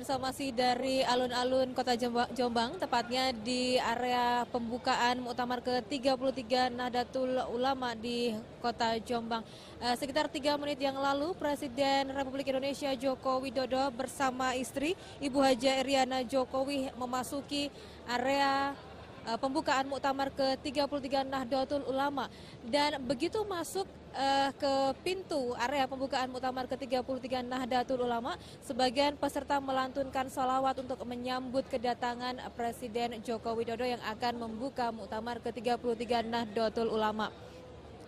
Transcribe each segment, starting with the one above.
pemirsa masih dari alun-alun Kota Jombang, tepatnya di area pembukaan Muktamar ke-33 Nahdlatul Ulama di Kota Jombang. Sekitar 3 menit yang lalu, Presiden Republik Indonesia Joko Widodo bersama istri Ibu Haja Iriana Jokowi memasuki area pembukaan Muktamar ke-33 Nahdlatul Ulama. Dan begitu masuk ke pintu area pembukaan Muktamar ke-33 Nahdlatul Ulama, sebagian peserta melantunkan sholawat untuk menyambut kedatangan Presiden Joko Widodo yang akan membuka Muktamar ke-33 Nahdlatul Ulama.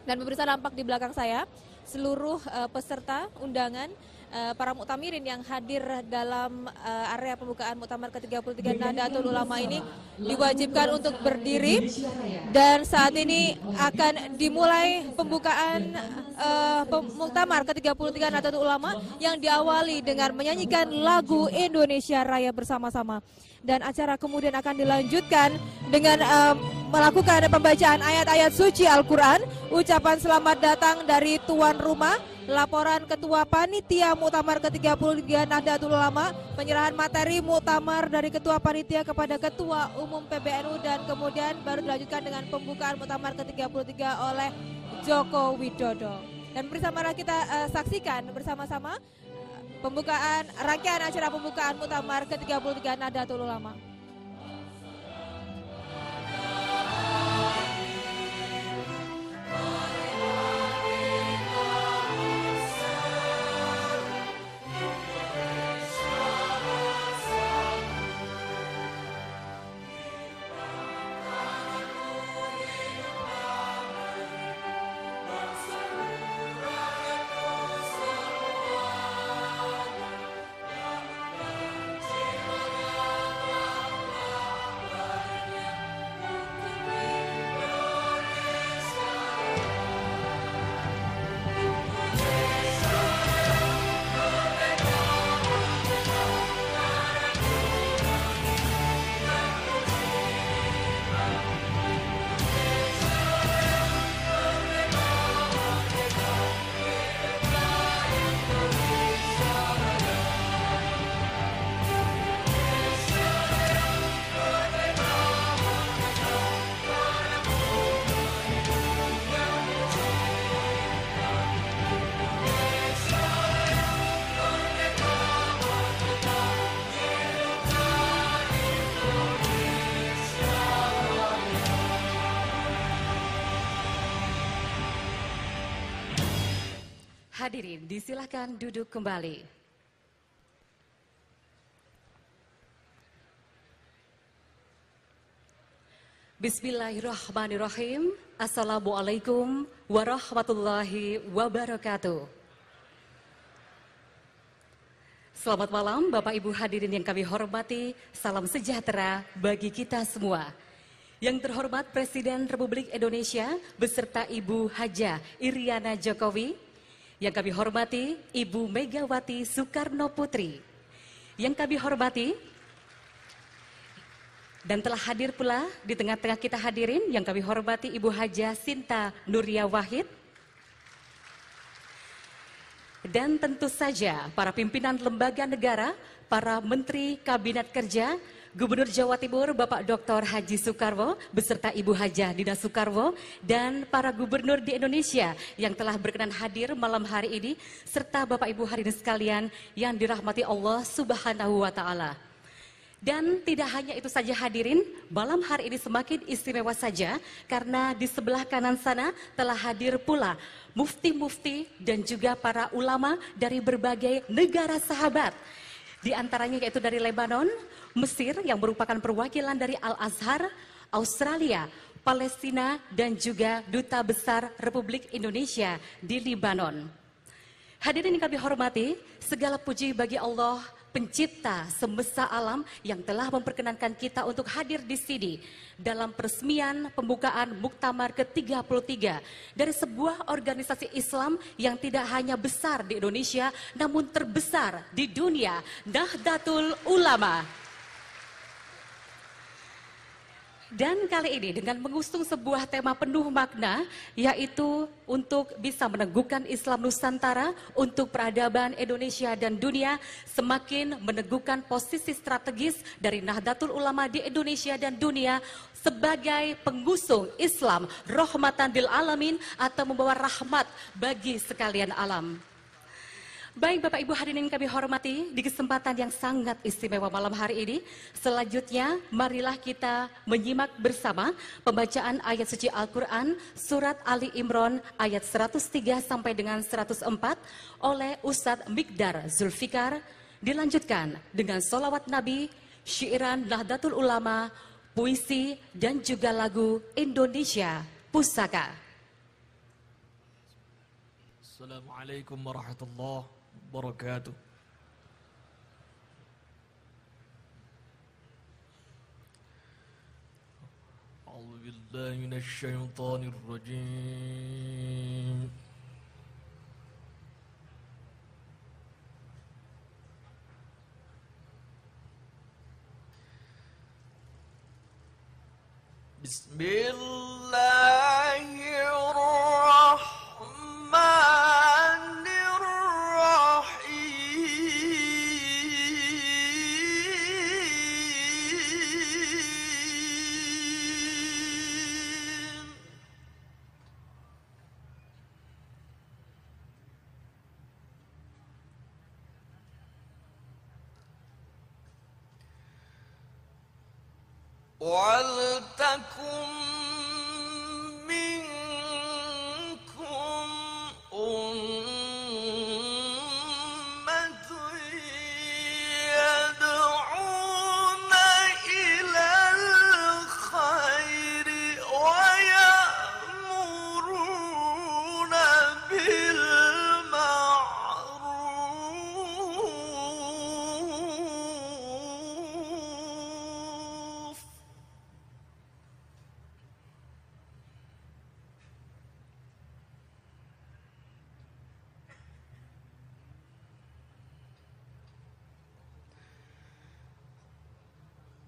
Dan pemirsa, nampak di belakang saya seluruh peserta undangan para muktamirin yang hadir dalam area pembukaan Muktamar ke-33 Nahdlatul Ulama ini diwajibkan untuk berdiri, dan saat ini akan dimulai pembukaan Muktamar ke-33 Nahdlatul Ulama yang diawali dengan menyanyikan lagu Indonesia Raya bersama-sama. Dan acara kemudian akan dilanjutkan dengan melakukan pembacaan ayat-ayat suci Al-Quran, ucapan selamat datang dari tuan rumah, laporan Ketua Panitia Muktamar ke-33 Nahdlatul Ulama, penyerahan materi Muktamar dari Ketua Panitia kepada Ketua Umum PBNU, dan kemudian baru dilanjutkan dengan pembukaan Muktamar ke-33 oleh Joko Widodo. Dan bersama kita saksikan bersama-sama rangkaian acara pembukaan Muktamar ke-33 Nahdlatul Ulama. Hadirin, disilakan duduk kembali. Bismillahirrahmanirrahim. Assalamualaikum warahmatullahi wabarakatuh. Selamat malam Bapak Ibu hadirin yang kami hormati. Salam sejahtera bagi kita semua. Yang terhormat Presiden Republik Indonesia beserta Ibu Haja Iriana Jokowi. Yang kami hormati Ibu Megawati Soekarno Putri. Yang kami hormati dan telah hadir pula di tengah-tengah kita hadirin, yang kami hormati Ibu Haja Sinta Nuria Wahid. Dan tentu saja para pimpinan lembaga negara, para Menteri Kabinet Kerja, Gubernur Jawa Timur Bapak Dr. Haji Soekarwo beserta Ibu Haja Dina Soekarwo, dan para gubernur di Indonesia yang telah berkenan hadir malam hari ini, serta Bapak Ibu hadirin sekalian yang dirahmati Allah Subhanahu wa Ta'ala. Dan tidak hanya itu saja hadirin, malam hari ini semakin istimewa saja karena di sebelah kanan sana telah hadir pula mufti-mufti dan juga para ulama dari berbagai negara sahabat. Di antaranya yaitu dari Lebanon, Mesir yang merupakan perwakilan dari Al-Azhar, Australia, Palestina, dan juga Duta Besar Republik Indonesia di Lebanon. Hadirin yang kami hormati, segala puji bagi Allah, Pencipta semesta alam yang telah memperkenankan kita untuk hadir di sini dalam peresmian pembukaan Muktamar ke-33 dari sebuah organisasi Islam yang tidak hanya besar di Indonesia namun terbesar di dunia, Nahdlatul Ulama. Dan kali ini dengan mengusung sebuah tema penuh makna, yaitu untuk bisa meneguhkan Islam Nusantara untuk peradaban Indonesia dan dunia, semakin meneguhkan posisi strategis dari Nahdlatul Ulama di Indonesia dan dunia sebagai pengusung Islam rahmatan lil alamin atau membawa rahmat bagi sekalian alam. Baik Bapak Ibu hadirin yang kami hormati, di kesempatan yang sangat istimewa malam hari ini, selanjutnya marilah kita menyimak bersama pembacaan ayat suci Al-Quran Surat Ali Imran ayat 103 sampai dengan 104 oleh Ustadz Mikdar Zulfikar, dilanjutkan dengan sholawat Nabi, syairan Nahdlatul Ulama, puisi dan juga lagu Indonesia Pusaka. Assalamualaikum warahmatullahi wabarakatuh. A'udzu billahi minasy syaithanir rajim. وَلْتَكُن مِّنكُمْ أُمَّةٌ يَدْعُونَ إِلَى الْخَيْرِ وَيَأْمُرُونَ بِالْمَعْرُوفِ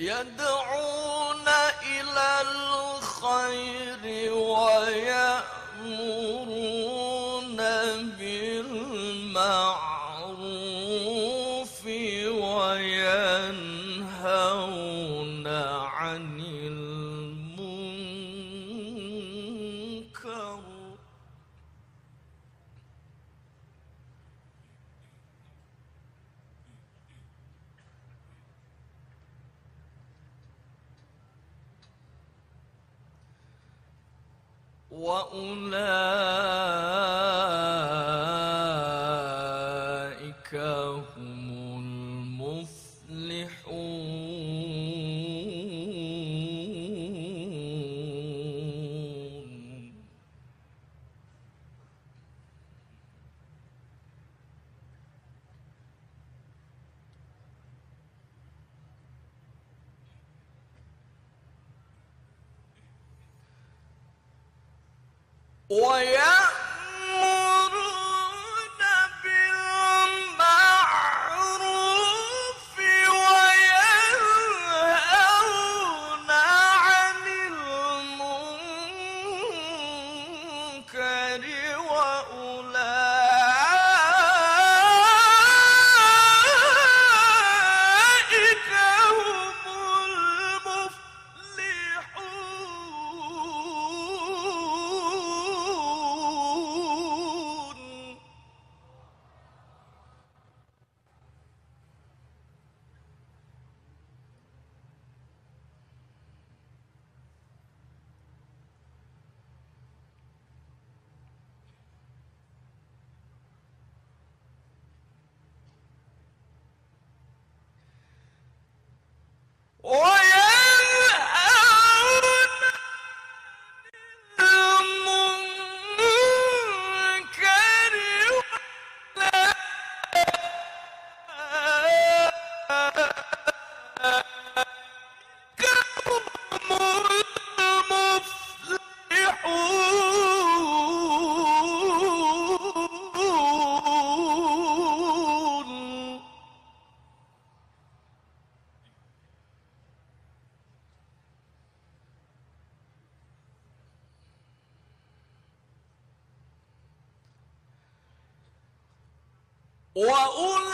يدعون إلى الخير ويأمرون بالمعروف وينهون عن المنكر وأولئك هم المفلحون ويأمرون بالمعروف وينهون عن المنكر وأولئك هم المفلحون وينهون المنكر وأولئك هم المفلحون وأولئك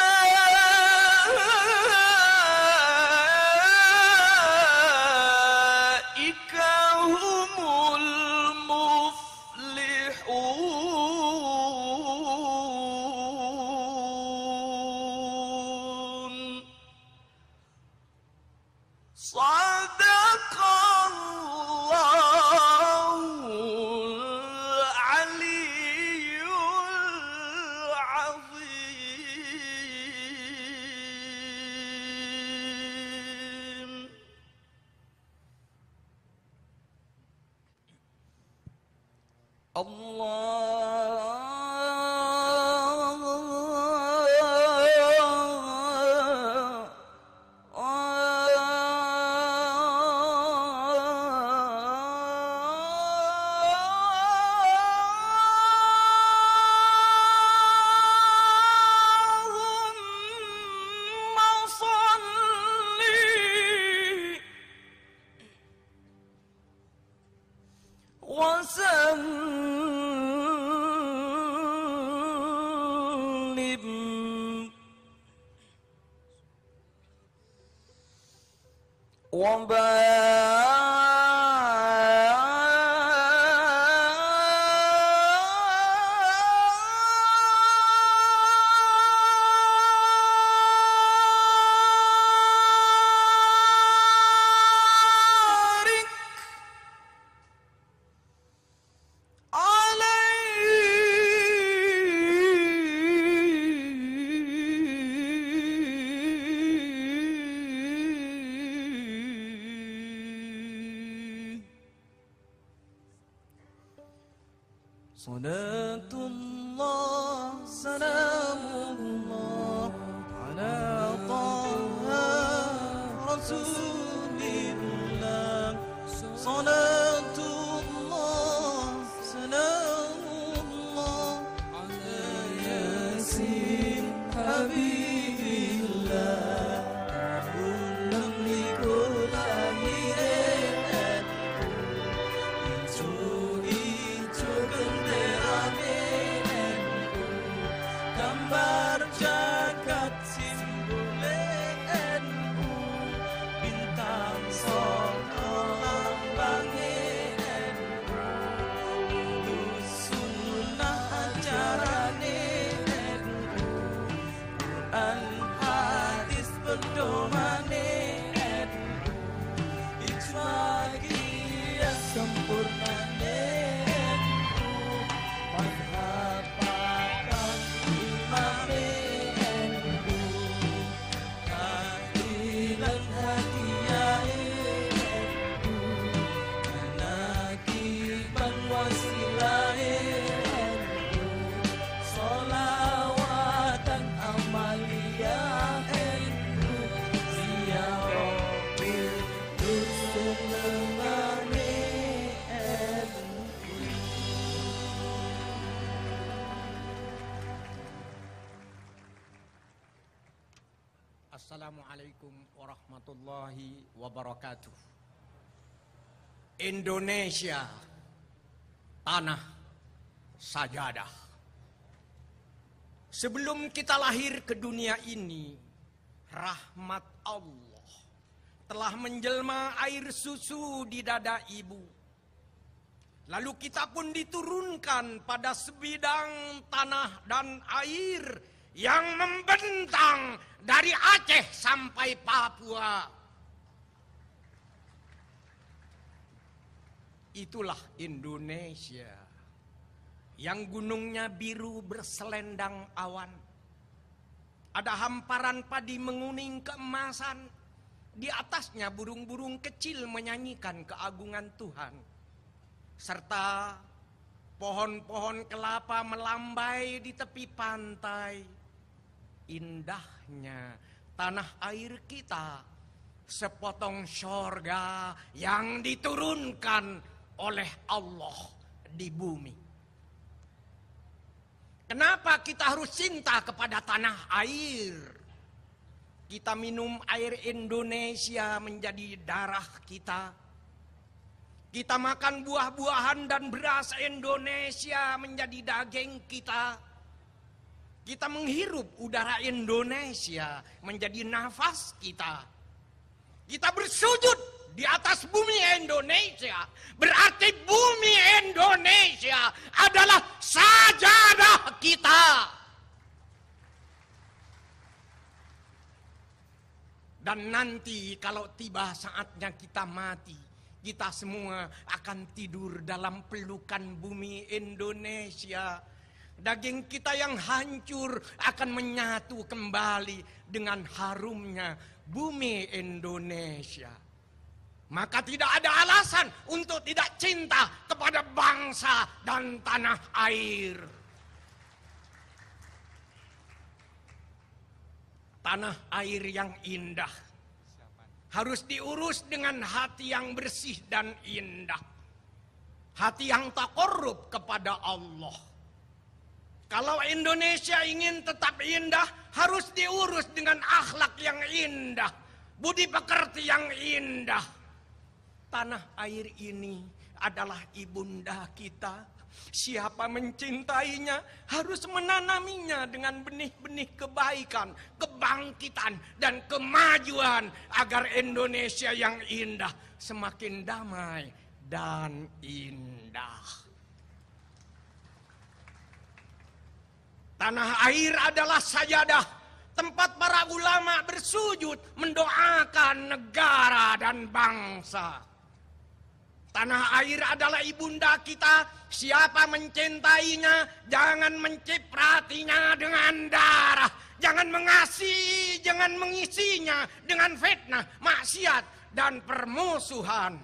هم المفلحون صدق الله العلي العظيم. اللهم صل وسلم وبارك عليه صلاة الله سلام الله على طه رسول الله صلاة الله سلام الله على ياسين حبيب الله belum ikut lahiran hijau bendera NU gambar jagat simbol NU bintang sono lambang NU sunnah ajaran NU Quran hadis pedoman NU ijma qiyas sempurna NU madhab papan imam NU tahlilan hadiah NU manakiban wasilah NU sholawatan amaliyah NU ziarah dusun lemane NU. Assalamualaikum warahmatullahi wabarakatuh. Indonesia, tanah sajadah. Sebelum kita lahir ke dunia ini, rahmat Allah telah menjelma air susu di dada ibu. Lalu kita pun diturunkan pada sebidang tanah dan air yang membentang dari Aceh sampai Papua. Itulah Indonesia yang gunungnya biru berselendang awan. Ada hamparan padi menguning keemasan. Di atasnya burung-burung kecil menyanyikan keagungan Tuhan. Serta pohon-pohon kelapa melambai di tepi pantai. Indahnya tanah air kita sepotong sorga yang diturunkan oleh Allah di bumi. Kenapa kita harus cinta kepada tanah air? Kita minum air Indonesia menjadi darah kita. Kita makan buah-buahan dan beras Indonesia menjadi daging kita. Kita menghirup udara Indonesia menjadi nafas kita. Kita bersujud di atas bumi Indonesia. Berarti bumi Indonesia adalah sajadah kita. Dan nanti kalau tiba saatnya kita mati, kita semua akan tidur dalam pelukan bumi Indonesia. Daging kita yang hancur akan menyatu kembali dengan harumnya bumi Indonesia. Maka tidak ada alasan untuk tidak cinta kepada bangsa dan tanah air. Tanah air yang indah harus diurus dengan hati yang bersih dan indah. Hati yang taqarrub kepada Allah. Kalau Indonesia ingin tetap indah, harus diurus dengan akhlak yang indah, budi pekerti yang indah. Tanah air ini adalah ibunda kita. Siapa mencintainya harus menanaminya dengan benih-benih kebaikan, kebangkitan, dan kemajuan agar Indonesia yang indah semakin damai dan indah. Tanah air adalah sajadah, tempat para ulama bersujud mendoakan negara dan bangsa. Tanah air adalah ibunda kita. Siapa mencintainya, jangan mencipratinya dengan darah. Jangan mengasihi, jangan mengisinya dengan fitnah, maksiat, dan permusuhan.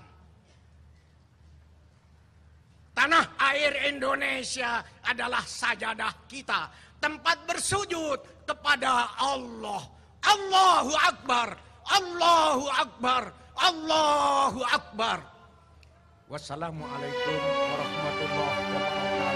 Tanah air Indonesia adalah sajadah kita, tempat bersujud kepada Allah. Allahu Akbar, Allahu Akbar, Allahu Akbar. Wassalamualaikum warahmatullahi wabarakatuh.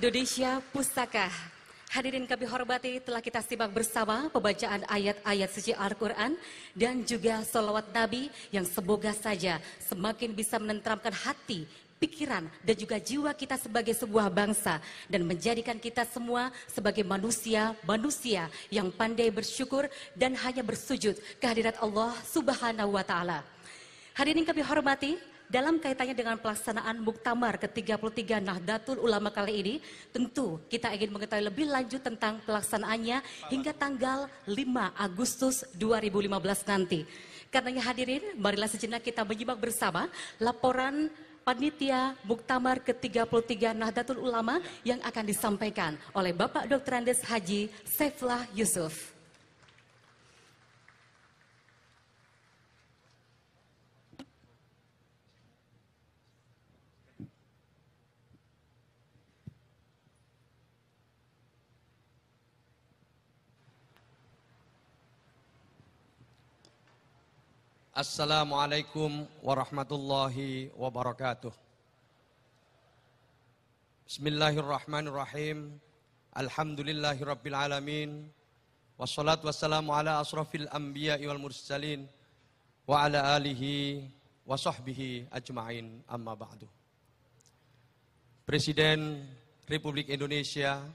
Indonesia Pustaka. Hadirin kami hormati, telah kita simak bersama pembacaan ayat-ayat suci Al-Quran dan juga sholawat Nabi yang semoga saja semakin bisa menenteramkan hati, pikiran, dan juga jiwa kita sebagai sebuah bangsa dan menjadikan kita semua sebagai manusia yang pandai bersyukur dan hanya bersujud kehadirat Allah Subhanahu wa Ta'ala. Hadirin kami hormati, dalam kaitannya dengan pelaksanaan Muktamar ke-33 Nahdlatul Ulama kali ini, tentu kita ingin mengetahui lebih lanjut tentang pelaksanaannya hingga tanggal 5 Agustus 2015 nanti. Karenanya hadirin, marilah sejenak kita menyimak bersama laporan Panitia Muktamar ke-33 Nahdlatul Ulama yang akan disampaikan oleh Bapak Dr. Andes Haji Saifullah Yusuf. Assalamualaikum warahmatullahi wabarakatuh. Bismillahirrahmanirrahim. Alhamdulillahirabbil alamin. Wassalatu wassalamu ala asrafil anbiya'i wal mursalin. wa ala alihi wa sahbihi ajma'in amma ba'du. Presiden Republik Indonesia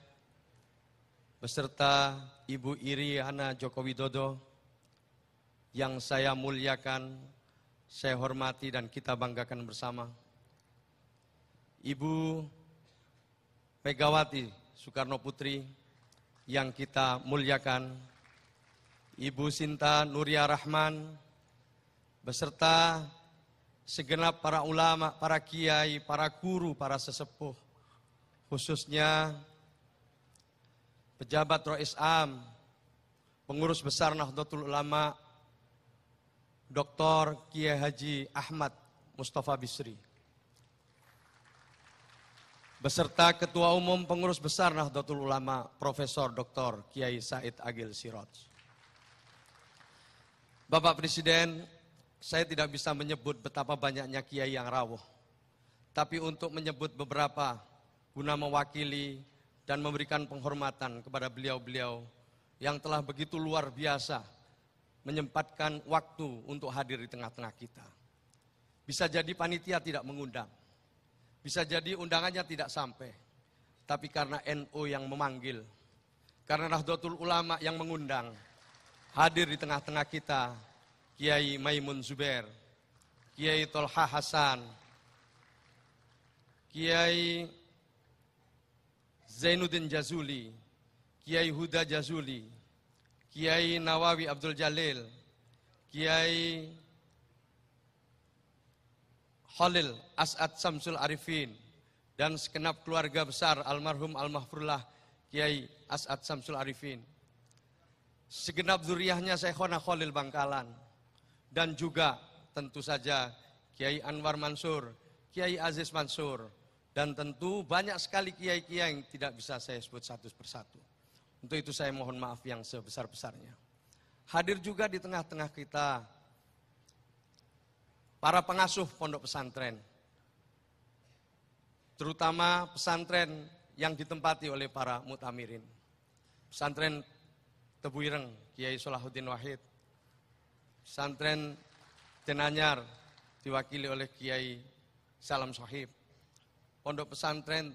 beserta Ibu Iriana Joko Widodo yang saya muliakan, saya hormati dan kita banggakan bersama. Ibu Megawati Soekarno Putri yang kita muliakan, Ibu Sinta Nuria Rahman, beserta segenap para ulama, para kiai, para guru, para sesepuh, khususnya pejabat Rois Am, pengurus besar Nahdlatul Ulama, Dr. Kiai Haji Ahmad Mustafa Bisri, beserta Ketua Umum Pengurus Besar Nahdlatul Ulama, Profesor Dr. Kiai Said Agil Siraj. Bapak Presiden, saya tidak bisa menyebut betapa banyaknya kiai yang rawuh. Tapi untuk menyebut beberapa, guna mewakili dan memberikan penghormatan kepada beliau-beliau yang telah begitu luar biasa menyempatkan waktu untuk hadir di tengah-tengah kita. Bisa jadi panitia tidak mengundang, bisa jadi undangannya tidak sampai, tapi karena NU yang memanggil, karena Nahdlatul Ulama yang mengundang, hadir di tengah-tengah kita, Kiai Maimun Zubair, Kiai Tolha Hasan, Kiai Zainuddin Jazuli, Kiai Huda Jazuli, Kiai Nawawi Abdul Jalil, Kiai Khalil As'ad Samsul Arifin, dan segenap keluarga besar almarhum Al-Mahfurullah Kiai As'ad Samsul Arifin. Segenap zuriyahnya Syekhona Khalil Bangkalan, dan juga tentu saja Kiai Anwar Mansur, Kiai Aziz Mansur, dan tentu banyak sekali kiai-kiai yang tidak bisa saya sebut satu persatu. Untuk itu saya mohon maaf yang sebesar-besarnya. Hadir juga di tengah-tengah kita para pengasuh pondok pesantren, terutama pesantren yang ditempati oleh para mu'tamirin. Pesantren Tebu Ireng, Kiai Solahuddin Wahid, pesantren Tenanyar diwakili oleh Kiai Salam Sohib, pondok pesantren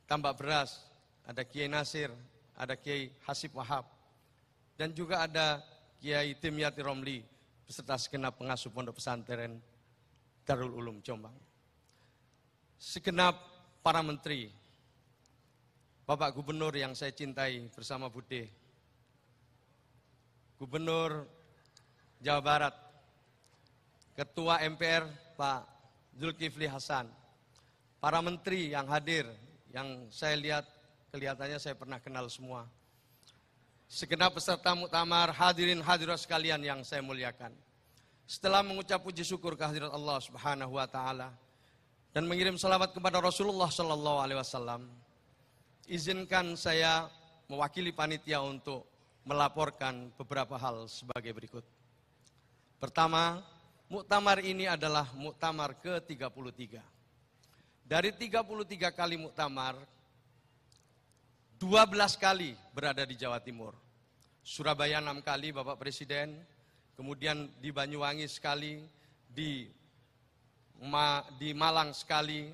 Tambak Beras ada Kiai Nasir, ada Kiai Hasib Wahab, dan juga ada Kiai Timyati Romli beserta segenap pengasuh pondok pesantren Darul Ulum Jombang. Segenap para menteri, Bapak Gubernur yang saya cintai bersama Bude, Gubernur Jawa Barat, Ketua MPR Pak Zulkifli Hasan, para menteri yang hadir, yang saya lihat kelihatannya saya pernah kenal semua. Segenap peserta muktamar, hadirin hadirat sekalian yang saya muliakan. Setelah mengucap puji syukur kehadirat Allah Subhanahu wa taala dan mengirim salawat kepada Rasulullah sallallahu alaihi wasallam, izinkan saya mewakili panitia untuk melaporkan beberapa hal sebagai berikut. Pertama, muktamar ini adalah muktamar ke-33. Dari 33 kali muktamar, 12 kali berada di Jawa Timur. Surabaya 6 kali Bapak Presiden, kemudian di Banyuwangi sekali, di Malang sekali,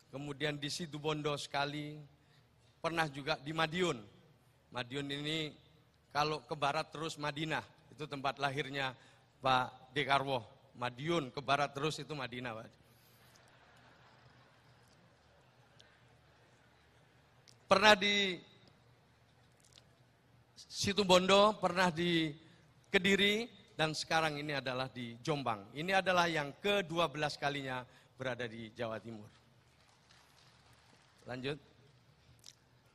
kemudian di Situbondo sekali, pernah juga di Madiun. Madiun ini kalau ke barat terus Madinah, itu tempat lahirnya Pak Dekarwo. Madiun ke barat terus itu Madinah, Pak. Pernah di Situbondo, pernah di Kediri, dan sekarang ini adalah di Jombang. Ini adalah yang ke-12 kalinya berada di Jawa Timur. Lanjut.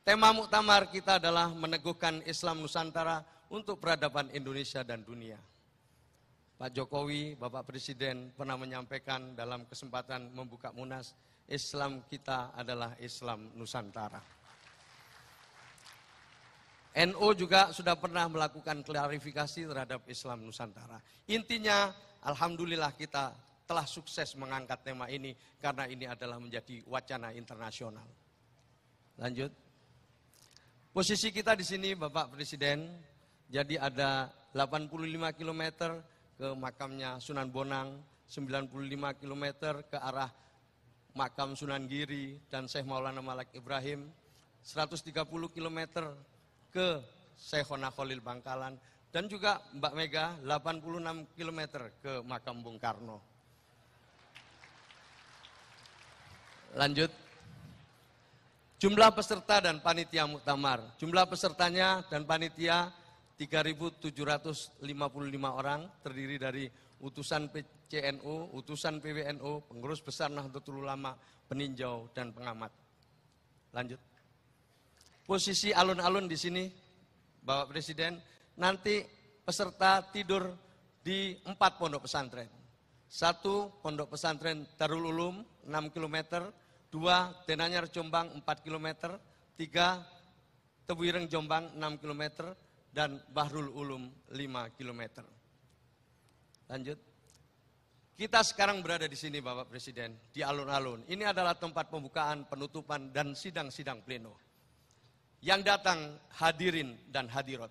Tema muktamar kita adalah meneguhkan Islam Nusantara untuk peradaban Indonesia dan dunia. Pak Jokowi, Bapak Presiden pernah menyampaikan dalam kesempatan membuka Munas, Islam kita adalah Islam Nusantara. NU juga sudah pernah melakukan klarifikasi terhadap Islam Nusantara. Intinya, alhamdulillah kita telah sukses mengangkat tema ini karena ini adalah menjadi wacana internasional. Lanjut. Posisi kita di sini Bapak Presiden, jadi ada 85 km, ke makamnya Sunan Bonang, 95 km ke arah makam Sunan Giri dan Syekh Maulana Malak Ibrahim, 130 km ke Syekhona Khalil Bangkalan, dan juga Mbak Mega 86 km ke makam Bung Karno. Lanjut. Jumlah peserta dan panitia muktamar. Jumlah pesertanya dan panitia 3.755 orang, terdiri dari utusan PCNU, utusan PWNU, pengurus besar Nahdlatul Ulama, peninjau, dan pengamat. Lanjut. Posisi alun-alun di sini, Bapak Presiden, nanti peserta tidur di 4 pondok pesantren. 1 pondok pesantren Darul Ulum 6 km, 2 Denanyar Jombang 4 km, 3 Tebuireng Jombang 6 km, dan Bahrul Ulum 5 km. Lanjut. Kita sekarang berada di sini Bapak Presiden, di alun-alun. Ini adalah tempat pembukaan, penutupan, dan sidang-sidang pleno. Yang datang hadirin dan hadirat.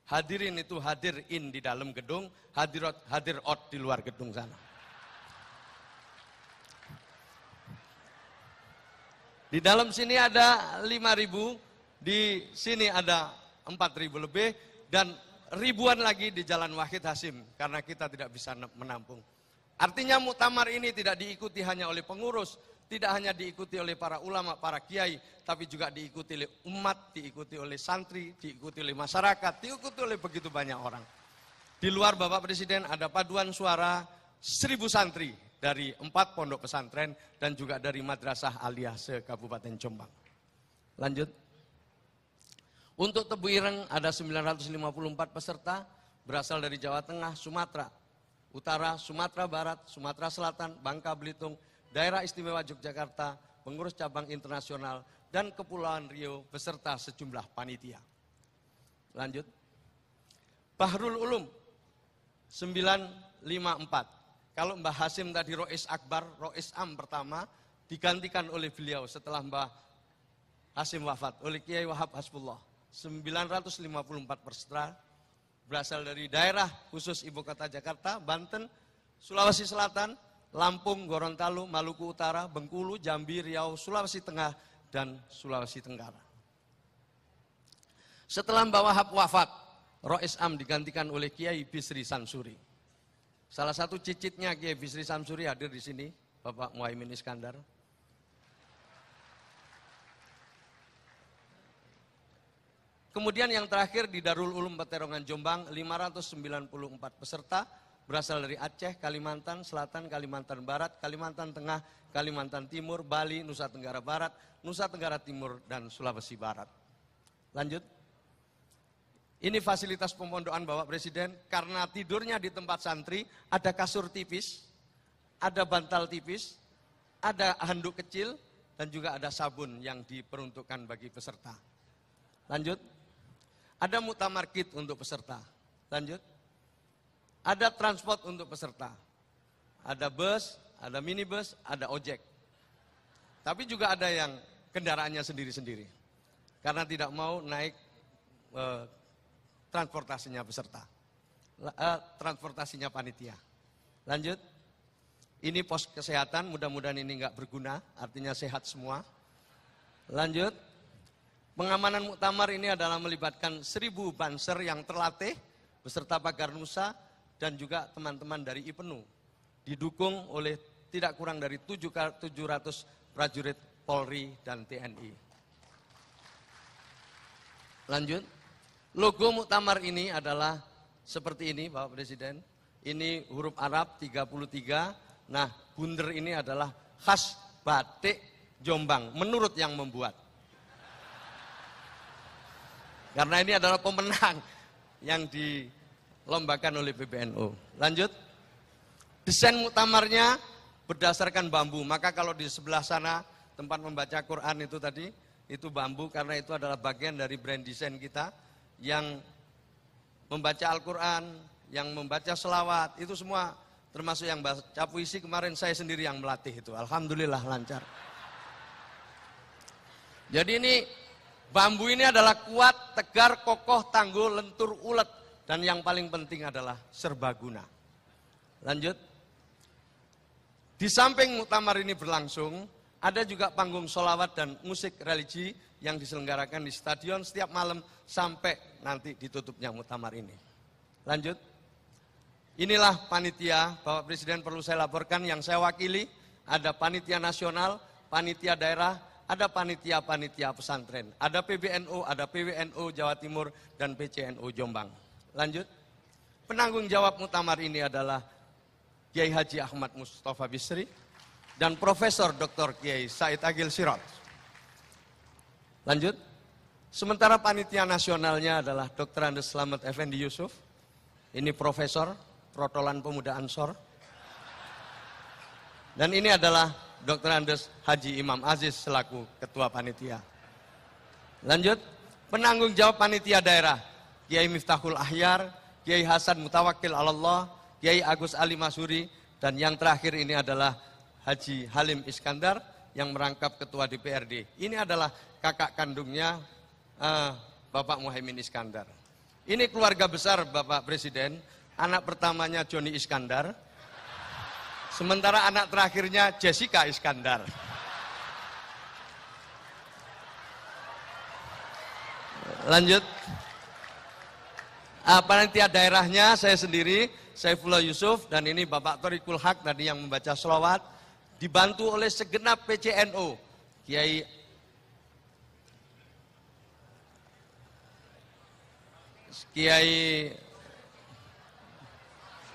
Hadirin itu hadir in di dalam gedung, hadirat hadir out di luar gedung sana. Di dalam sini ada 5.000, di sini ada 4.000 lebih, dan ribuan lagi di Jalan Wahid Hasim, karena kita tidak bisa menampung. Artinya muktamar ini tidak diikuti hanya oleh pengurus, tidak hanya diikuti oleh para ulama, para kiai, tapi juga diikuti oleh umat, diikuti oleh santri, diikuti oleh masyarakat, diikuti oleh begitu banyak orang. Di luar Bapak Presiden ada paduan suara 1.000 santri dari 4 pondok pesantren dan juga dari Madrasah Aliyah se-Kabupaten Jombang. Lanjut. Untuk Tebuireng ada 954 peserta berasal dari Jawa Tengah, Sumatera Utara, Sumatera Barat, Sumatera Selatan, Bangka Belitung, Daerah Istimewa Yogyakarta, pengurus cabang internasional, dan Kepulauan Riau beserta sejumlah panitia. Lanjut. Bahrul Ulum 954. Kalau Mbah Hasim tadi Rois Akbar, Rois Am pertama, digantikan oleh beliau setelah Mbah Hasim wafat, oleh Kiai Wahab Hasbullah. 954 peserta berasal dari daerah khusus Ibu Kota Jakarta, Banten, Sulawesi Selatan, Lampung, Gorontalo, Maluku Utara, Bengkulu, Jambi, Riau, Sulawesi Tengah, dan Sulawesi Tenggara. Setelah Mbah Wahab wafat, Rois Am digantikan oleh Kiai Bisri Samsuri. Salah satu cicitnya Kiai Bisri Samsuri hadir di sini, Bapak Muhaimin Iskandar. Kemudian yang terakhir di Darul Ulum Peterongan Jombang, 594 peserta berasal dari Aceh, Kalimantan Selatan, Kalimantan Barat, Kalimantan Tengah, Kalimantan Timur, Bali, Nusa Tenggara Barat, Nusa Tenggara Timur, dan Sulawesi Barat. Lanjut. Ini fasilitas pemondokan Bapak Presiden, karena tidurnya di tempat santri, ada kasur tipis, ada bantal tipis, ada handuk kecil, dan juga ada sabun yang diperuntukkan bagi peserta. Lanjut. Ada muktamar kit untuk peserta. Lanjut. Ada transport untuk peserta. Ada bus, ada minibus, ada ojek. Tapi juga ada yang kendaraannya sendiri-sendiri. Karena tidak mau naik transportasinya peserta. Transportasinya panitia. Lanjut. Ini pos kesehatan, mudah-mudahan ini enggak berguna, artinya sehat semua. Lanjut. Pengamanan muktamar ini adalah melibatkan 1.000 banser yang terlatih beserta pagar nusa dan juga teman-teman dari IPENU. Didukung oleh tidak kurang dari 700 prajurit Polri dan TNI. Lanjut. Logo muktamar ini adalah seperti ini Bapak Presiden. Ini huruf Arab 33. Nah, bunder ini adalah khas batik Jombang menurut yang membuat. Karena ini adalah pemenang yang dilombakan oleh PBNU. Lanjut. Desain muktamarnya berdasarkan bambu. Maka kalau di sebelah sana tempat membaca Quran itu tadi, itu bambu karena itu adalah bagian dari brand desain kita yang membaca Al-Quran, yang membaca selawat, itu semua termasuk yang baca puisi kemarin saya sendiri yang melatih itu. Alhamdulillah lancar. Jadi ini bambu ini adalah kuat, tegar, kokoh, tangguh, lentur, ulet. Dan yang paling penting adalah serbaguna. Lanjut. Di samping muktamar ini berlangsung, ada juga panggung sholawat dan musik religi yang diselenggarakan di stadion setiap malam sampai nanti ditutupnya muktamar ini. Lanjut. Inilah panitia, Bapak Presiden perlu saya laporkan yang saya wakili, ada panitia nasional, panitia daerah, ada panitia-panitia pesantren, ada PBNU, ada PWNU Jawa Timur, dan PCNU Jombang. Lanjut. Penanggung jawab muktamar ini adalah Kiai Haji Ahmad Mustafa Bisri dan Profesor Dr. Kiai Said Agil Sirot. Lanjut. Sementara panitia nasionalnya adalah Dr. Andes Slamet Effendi Yusuf. Ini Profesor Protolan Pemuda Ansor. Dan ini adalah Dr. Andes Haji Imam Aziz selaku Ketua Panitia. Lanjut. Penanggung jawab panitia daerah Kiai Miftahul Ahyar, Kiai Hasan Mutawakil Allah, Kiai Agus Ali Masuri, dan yang terakhir ini adalah Haji Halim Iskandar yang merangkap Ketua DPRD. Ini adalah kakak kandungnya Bapak Muhaimin Iskandar. Ini keluarga besar Bapak Presiden, anak pertamanya Joni Iskandar, sementara anak terakhirnya Jessica Iskandar. Lanjut. Panitia daerahnya saya sendiri, Saifullah Yusuf, dan ini Bapak Thoriqul Haq tadi yang membaca sholawat, dibantu oleh segenap PCNU, Kiai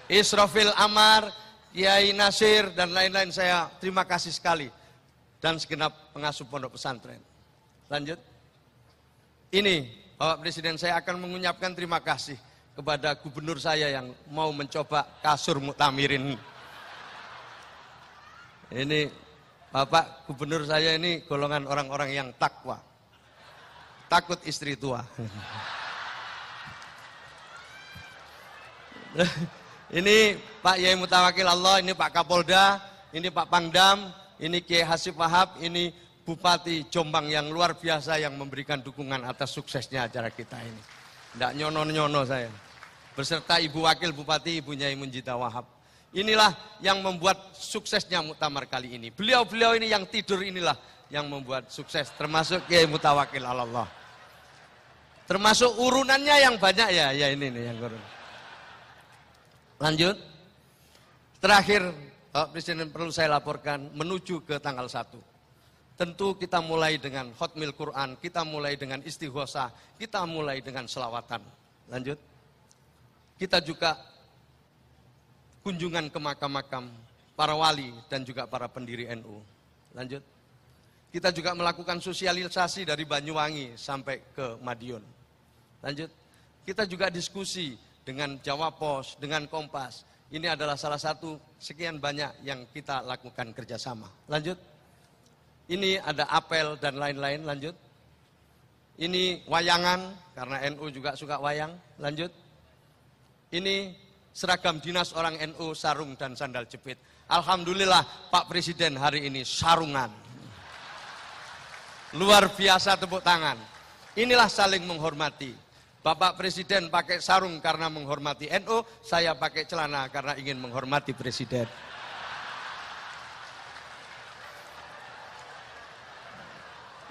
Israfil Amar, Kiai Nasir, dan lain-lain. Saya terima kasih sekali, dan segenap pengasuh pondok pesantren. Lanjut. Ini Bapak Presiden, saya akan mengucapkan terima kasih kepada gubernur saya yang mau mencoba kasur muktamirin. Ini Bapak Gubernur saya ini golongan orang-orang yang takwa, takut istri tua. Ini Pak Yai Mutawakil Allah, ini Pak Kapolda, ini Pak Pangdam, ini Kiai Hasib Wahab, ini Bupati Jombang yang luar biasa yang memberikan dukungan atas suksesnya acara kita ini. Tidak nyono-nyono saya. Beserta Ibu Wakil Bupati, Ibu Nyai Munjida Wahab. Inilah yang membuat suksesnya muktamar kali ini. Beliau-beliau ini yang tidur inilah yang membuat sukses, termasuk Kiai Mutawakil Allah. Termasuk urunannya yang banyak ya ini nih yang urun. Lanjut. Terakhir, Pak Presiden perlu saya laporkan menuju ke tanggal 1. Tentu kita mulai dengan khotmil Quran, kita mulai dengan istighosah, kita mulai dengan selawatan. Lanjut. Kita juga kunjungan ke makam-makam para wali dan juga para pendiri NU. Lanjut. Kita juga melakukan sosialisasi dari Banyuwangi sampai ke Madiun. Lanjut. Kita juga diskusi dengan Jawa Pos, dengan Kompas. Ini adalah salah satu sekian banyak yang kita lakukan kerjasama. Lanjut. Ini ada apel dan lain-lain. Lanjut. Ini wayangan, karena NU juga suka wayang. Lanjut. Ini seragam dinas orang NU, sarung dan sandal jepit. Alhamdulillah Pak Presiden hari ini sarungan. Luar biasa, tepuk tangan. Inilah saling menghormati. Bapak Presiden pakai sarung karena menghormati NU, saya pakai celana karena ingin menghormati Presiden.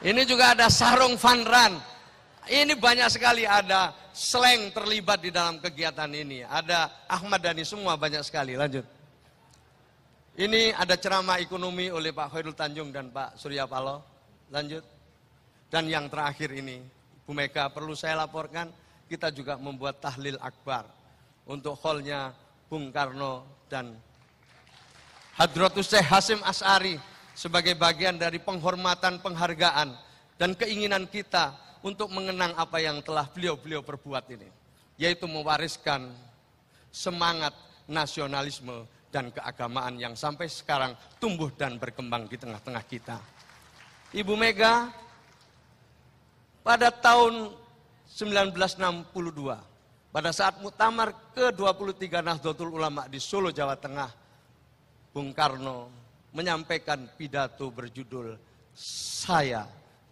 Ini juga ada sarung Vanran. Ini banyak sekali, ada slang terlibat di dalam kegiatan ini. Ada Ahmad Dhani, semua banyak sekali. Lanjut. Ini ada ceramah ekonomi oleh Pak Khairul Tanjung dan Pak Surya Paloh. Lanjut. Dan yang terakhir ini, Bu Mega perlu saya laporkan, kita juga membuat tahlil akbar untuk hallnya Bung Karno dan Hadratus Syekh Hasyim Asy'ari sebagai bagian dari penghormatan, penghargaan, dan keinginan kita untuk mengenang apa yang telah beliau-beliau perbuat ini, yaitu mewariskan semangat nasionalisme dan keagamaan yang sampai sekarang tumbuh dan berkembang di tengah-tengah kita. Ibu Mega pada tahun 1962, pada saat muktamar ke-23 Nahdlatul Ulama di Solo, Jawa Tengah, Bung Karno menyampaikan pidato berjudul "Saya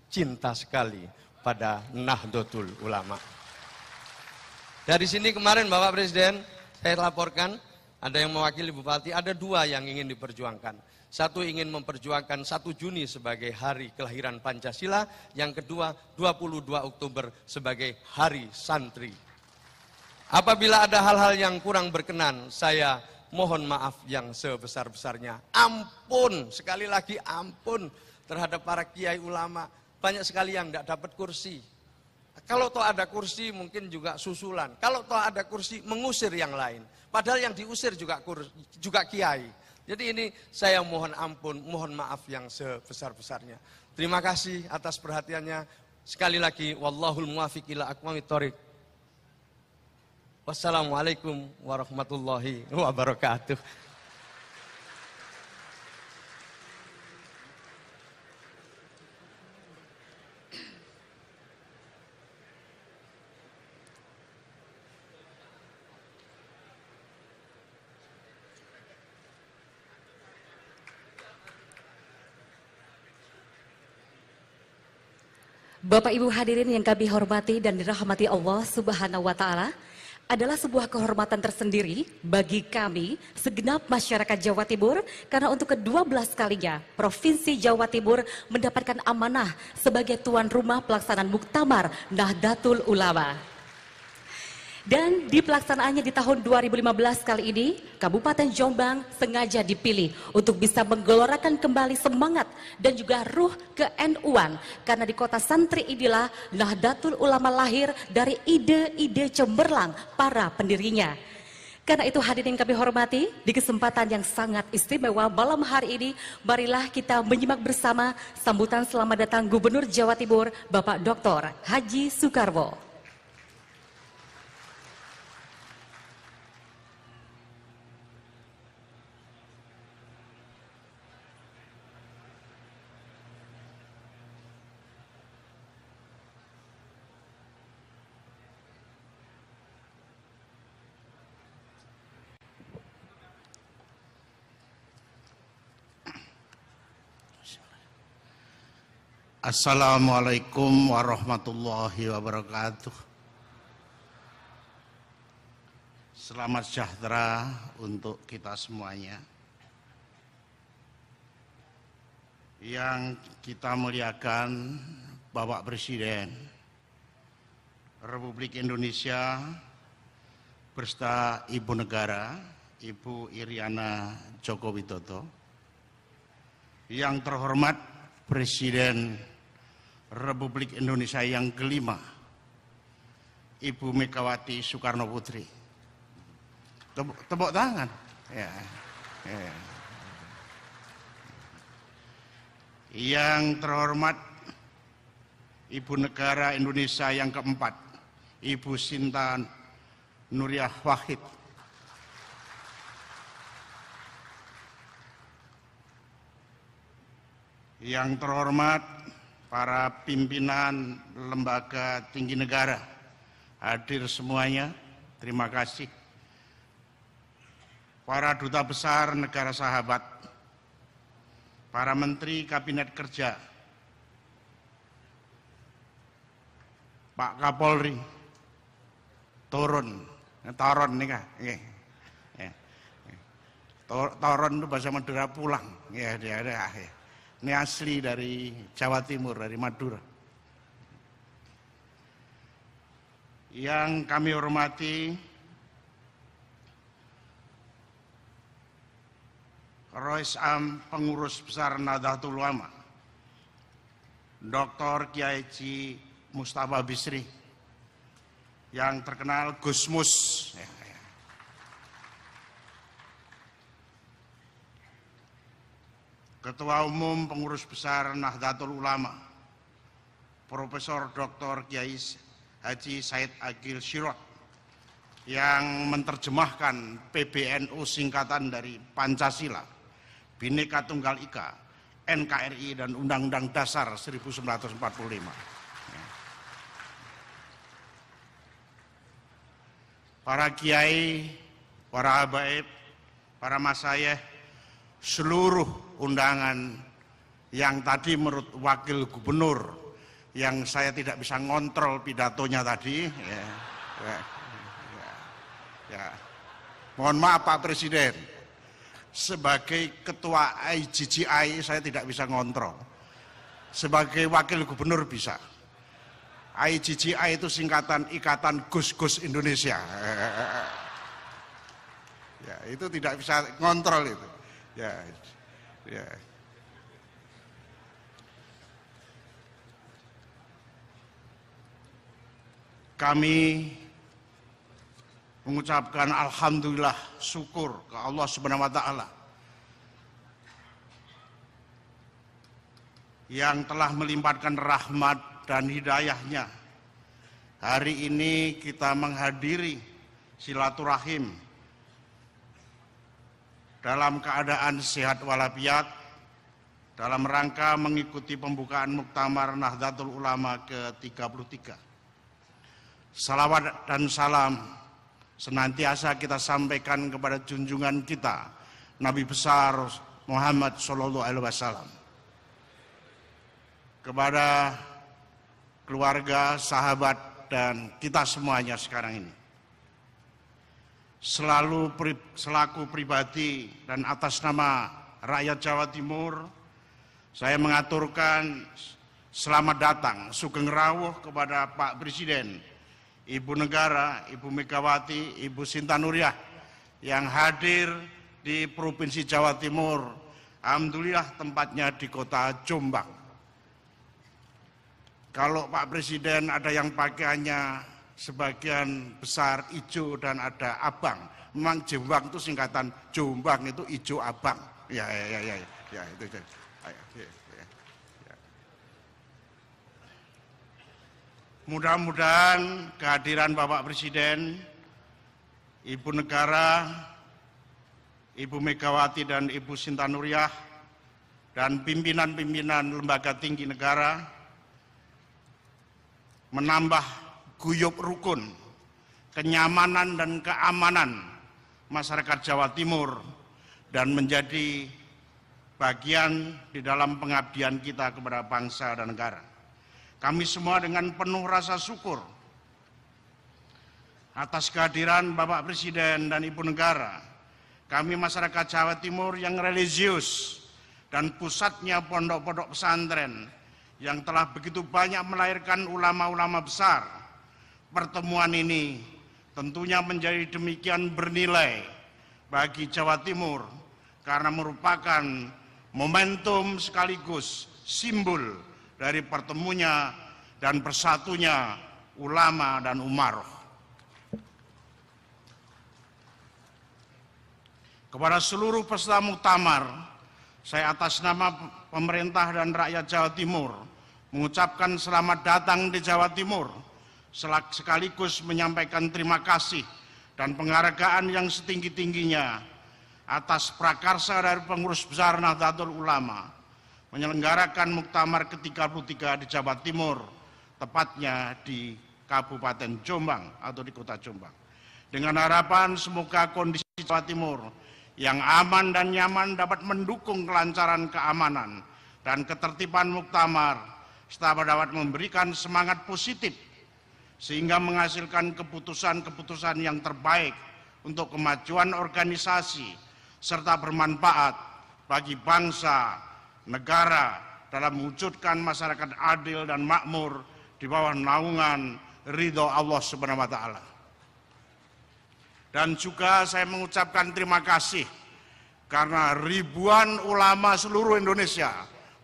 Cinta Sekali pada Nahdlatul Ulama". Dari sini kemarin Bapak Presiden, saya laporkan ada yang mewakili bupati, ada dua yang ingin diperjuangkan. Satu ingin memperjuangkan 1 Juni sebagai hari kelahiran Pancasila, yang kedua 22 Oktober sebagai hari santri. Apabila ada hal-hal yang kurang berkenan, saya mohon maaf yang sebesar-besarnya. Ampun, sekali lagi ampun terhadap para kiai ulama. Banyak sekali yang tidak dapat kursi. Kalau toh ada kursi mungkin juga susulan. Kalau toh ada kursi mengusir yang lain. Padahal yang diusir juga kiai. Jadi ini saya mohon ampun, mohon maaf yang sebesar-besarnya. Terima kasih atas perhatiannya. Sekali lagi, wallahul muwaffiq ila aqwamit thoriq. Wassalamualaikum warahmatullahi wabarakatuh. Bapak Ibu hadirin yang kami hormati dan dirahmati Allah Subhanahu wa taala, adalah sebuah kehormatan tersendiri bagi kami segenap masyarakat Jawa Timur karena untuk ke-12 kalinya Provinsi Jawa Timur mendapatkan amanah sebagai tuan rumah pelaksanaan Muktamar Nahdlatul Ulama. Dan di pelaksanaannya di tahun 2015 kali ini, Kabupaten Jombang sengaja dipilih untuk bisa menggelorakan kembali semangat dan juga ruh ke-NU-an. Karena di kota santri inilah Nahdlatul Ulama lahir dari ide-ide cemerlang para pendirinya. Karena itu hadirin kami hormati, di kesempatan yang sangat istimewa malam hari ini, marilah kita menyimak bersama sambutan selamat datang Gubernur Jawa Timur, Bapak Dr. Haji Soekarwo. Assalamualaikum warahmatullahi wabarakatuh. Selamat sejahtera untuk kita semuanya. Yang kita muliakan Bapak Presiden Republik Indonesia beserta Ibu Negara, Ibu Iriana Joko Widodo. Yang terhormat Presiden Republik Indonesia yang kelima, Ibu Megawati Soekarno Putri. Tepuk tangan. Ya. Yang terhormat Ibu Negara Indonesia yang keempat, Ibu Sinta Nuriyah Wahid. Yang terhormat para pimpinan lembaga tinggi negara, hadir semuanya, terima kasih. Para duta besar negara sahabat, para menteri kabinet kerja, Pak Kapolri, Toron nih kah? Toron itu bahasa Madura pulang, ya dia ada. Ini asli dari Jawa Timur, dari Madura. Yang kami hormati Rois Am Pengurus Besar Nahdlatul Ulama, Dr. Kiai Haji Mustafa Bisri, yang terkenal Gusmus. Ketua Umum Pengurus Besar Nahdlatul Ulama, Profesor Dr. Kiai Haji Said Agil Sirot, yang menerjemahkan PBNU singkatan dari Pancasila, Bhinneka Tunggal Ika, NKRI, dan Undang-Undang Dasar 1945. Para kiai, para habaib, para masyayikh, seluruh undangan yang tadi menurut wakil gubernur yang saya tidak bisa ngontrol pidatonya tadi, Mohon maaf Pak Presiden, sebagai ketua IGGI saya tidak bisa ngontrol. Sebagai wakil gubernur bisa. IGGI itu singkatan Ikatan Gus-Gus Indonesia. Ya, itu tidak bisa ngontrol itu. Ya. Kami mengucapkan alhamdulillah, syukur ke Allah Subhanahu wa taala yang telah melimpahkan rahmat dan hidayahnya. Hari ini kita menghadiri silaturahim dalam keadaan sehat walafiat dalam rangka mengikuti pembukaan Muktamar Nahdlatul Ulama ke-33. Salawat dan salam senantiasa kita sampaikan kepada junjungan kita Nabi besar Muhammad Sallallahu Alaihi Wasallam, kepada keluarga, sahabat, dan kita semuanya sekarang ini. Selaku pribadi dan atas nama rakyat Jawa Timur, saya mengaturkan selamat datang, sugeng rawuh kepada Pak Presiden, Ibu Negara, Ibu Megawati, Ibu Sinta Nuriyah yang hadir di Provinsi Jawa Timur. Alhamdulillah tempatnya di Kota Jombang. Kalau Pak Presiden ada yang pakaiannya sebagian besar hijau dan ada abang. Memang Jombang itu singkatan Jombang itu hijau abang. Ya itu. Mudah-mudahan kehadiran Bapak Presiden, Ibu Negara, Ibu Megawati dan Ibu Sinta Nuriyah, dan pimpinan-pimpinan lembaga tinggi negara menambah guyub rukun, kenyamanan dan keamanan masyarakat Jawa Timur dan menjadi bagian di dalam pengabdian kita kepada bangsa dan negara. Kami semua dengan penuh rasa syukur atas kehadiran Bapak Presiden dan Ibu Negara. Kami masyarakat Jawa Timur yang religius dan pusatnya pondok-pondok pesantren yang telah begitu banyak melahirkan ulama-ulama besar. Pertemuan ini tentunya menjadi demikian bernilai bagi Jawa Timur karena merupakan momentum sekaligus simbol dari pertemunya dan bersatunya ulama dan umaroh. Kepada seluruh peserta muktamar, saya atas nama pemerintah dan rakyat Jawa Timur mengucapkan selamat datang di Jawa Timur, sekaligus menyampaikan terima kasih dan penghargaan yang setinggi-tingginya atas prakarsa dari pengurus besar Nahdlatul Ulama menyelenggarakan Muktamar ke-33 di Jawa Timur, tepatnya di Kabupaten Jombang atau di Kota Jombang. Dengan harapan semoga kondisi Jawa Timur yang aman dan nyaman dapat mendukung kelancaran keamanan dan ketertiban Muktamar, serta dapat memberikan semangat positif sehingga menghasilkan keputusan-keputusan yang terbaik untuk kemajuan organisasi serta bermanfaat bagi bangsa, negara dalam mewujudkan masyarakat adil dan makmur di bawah naungan ridho Allah Subhanahu wa taala. Dan juga saya mengucapkan terima kasih karena ribuan ulama seluruh Indonesia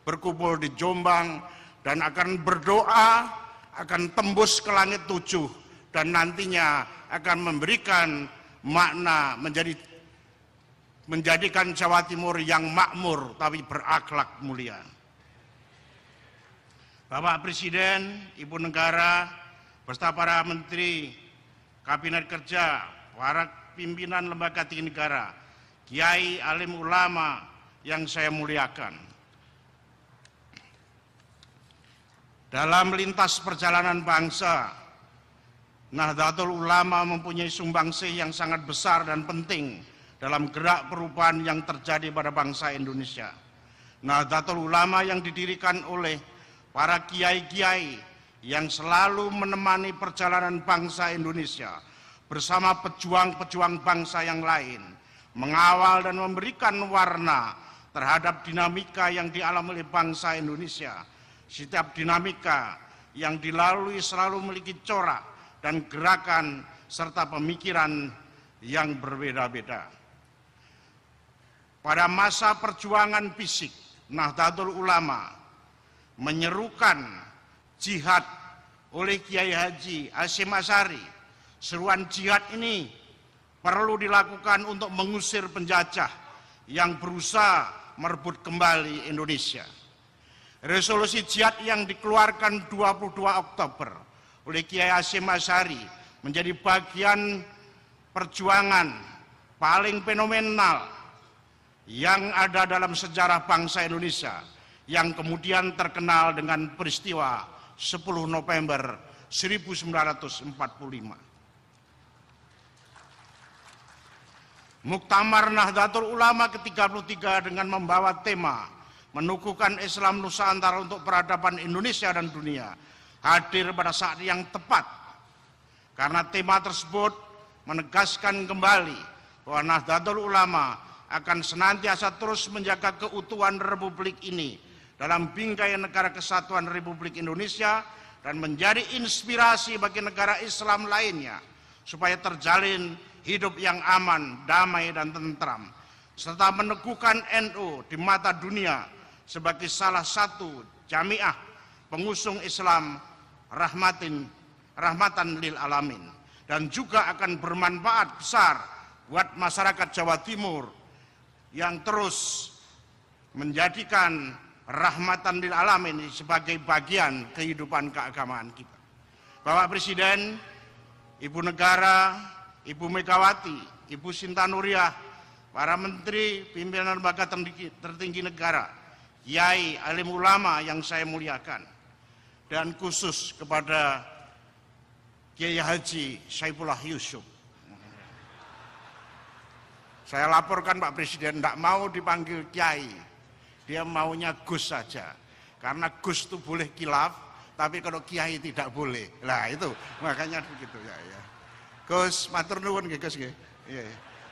berkumpul di Jombang dan akan berdoa, akan tembus ke langit 7 dan nantinya akan memberikan makna menjadikan Jawa Timur yang makmur tapi berakhlak mulia. Bapak Presiden, Ibu Negara, beserta para Menteri, Kabinet Kerja, para pimpinan lembaga tinggi negara, kiai, alim ulama yang saya muliakan. Dalam lintas perjalanan bangsa, Nahdlatul Ulama mempunyai sumbangsih yang sangat besar dan penting dalam gerak perubahan yang terjadi pada bangsa Indonesia. Nahdlatul Ulama yang didirikan oleh para kiai-kiai yang selalu menemani perjalanan bangsa Indonesia, bersama pejuang-pejuang bangsa yang lain, mengawal dan memberikan warna terhadap dinamika yang dialami oleh bangsa Indonesia. Setiap dinamika yang dilalui selalu memiliki corak dan gerakan serta pemikiran yang berbeda-beda. Pada masa perjuangan fisik, Nahdlatul Ulama menyerukan jihad oleh Kiai Haji Hasyim Asy'ari. Seruan jihad ini perlu dilakukan untuk mengusir penjajah yang berusaha merebut kembali Indonesia. Resolusi jihad yang dikeluarkan 22 Oktober oleh Kiai Hasyim Asy'ari menjadi bagian perjuangan paling fenomenal yang ada dalam sejarah bangsa Indonesia, yang kemudian terkenal dengan peristiwa 10 November 1945. Muktamar Nahdlatul Ulama ke-33 dengan membawa tema menukuhkan Islam Nusantara untuk peradaban Indonesia dan dunia hadir pada saat yang tepat, karena tema tersebut menegaskan kembali bahwa Nahdlatul Ulama akan senantiasa terus menjaga keutuhan Republik ini dalam bingkai Negara Kesatuan Republik Indonesia dan menjadi inspirasi bagi negara Islam lainnya supaya terjalin hidup yang aman, damai, dan tentram, serta meneguhkan NU di mata dunia sebagai salah satu jamiah pengusung Islam rahmatan lil alamin, dan juga akan bermanfaat besar buat masyarakat Jawa Timur yang terus menjadikan rahmatan lil alamin sebagai bagian kehidupan keagamaan kita. Bapak Presiden, Ibu Negara, Ibu Megawati, Ibu Sinta Nuriyah, para menteri, pimpinan lembaga tertinggi negara, kiai, alim ulama yang saya muliakan, dan khusus kepada Kiai Haji Saifullah Yusuf. Saya laporkan Pak Presiden tidak mau dipanggil kiai, dia maunya Gus saja, karena Gus itu boleh khilaf, tapi kalau kiai tidak boleh. Lah itu makanya begitu ya. Gus, matur nuwun nggih Gus nggih. Iya.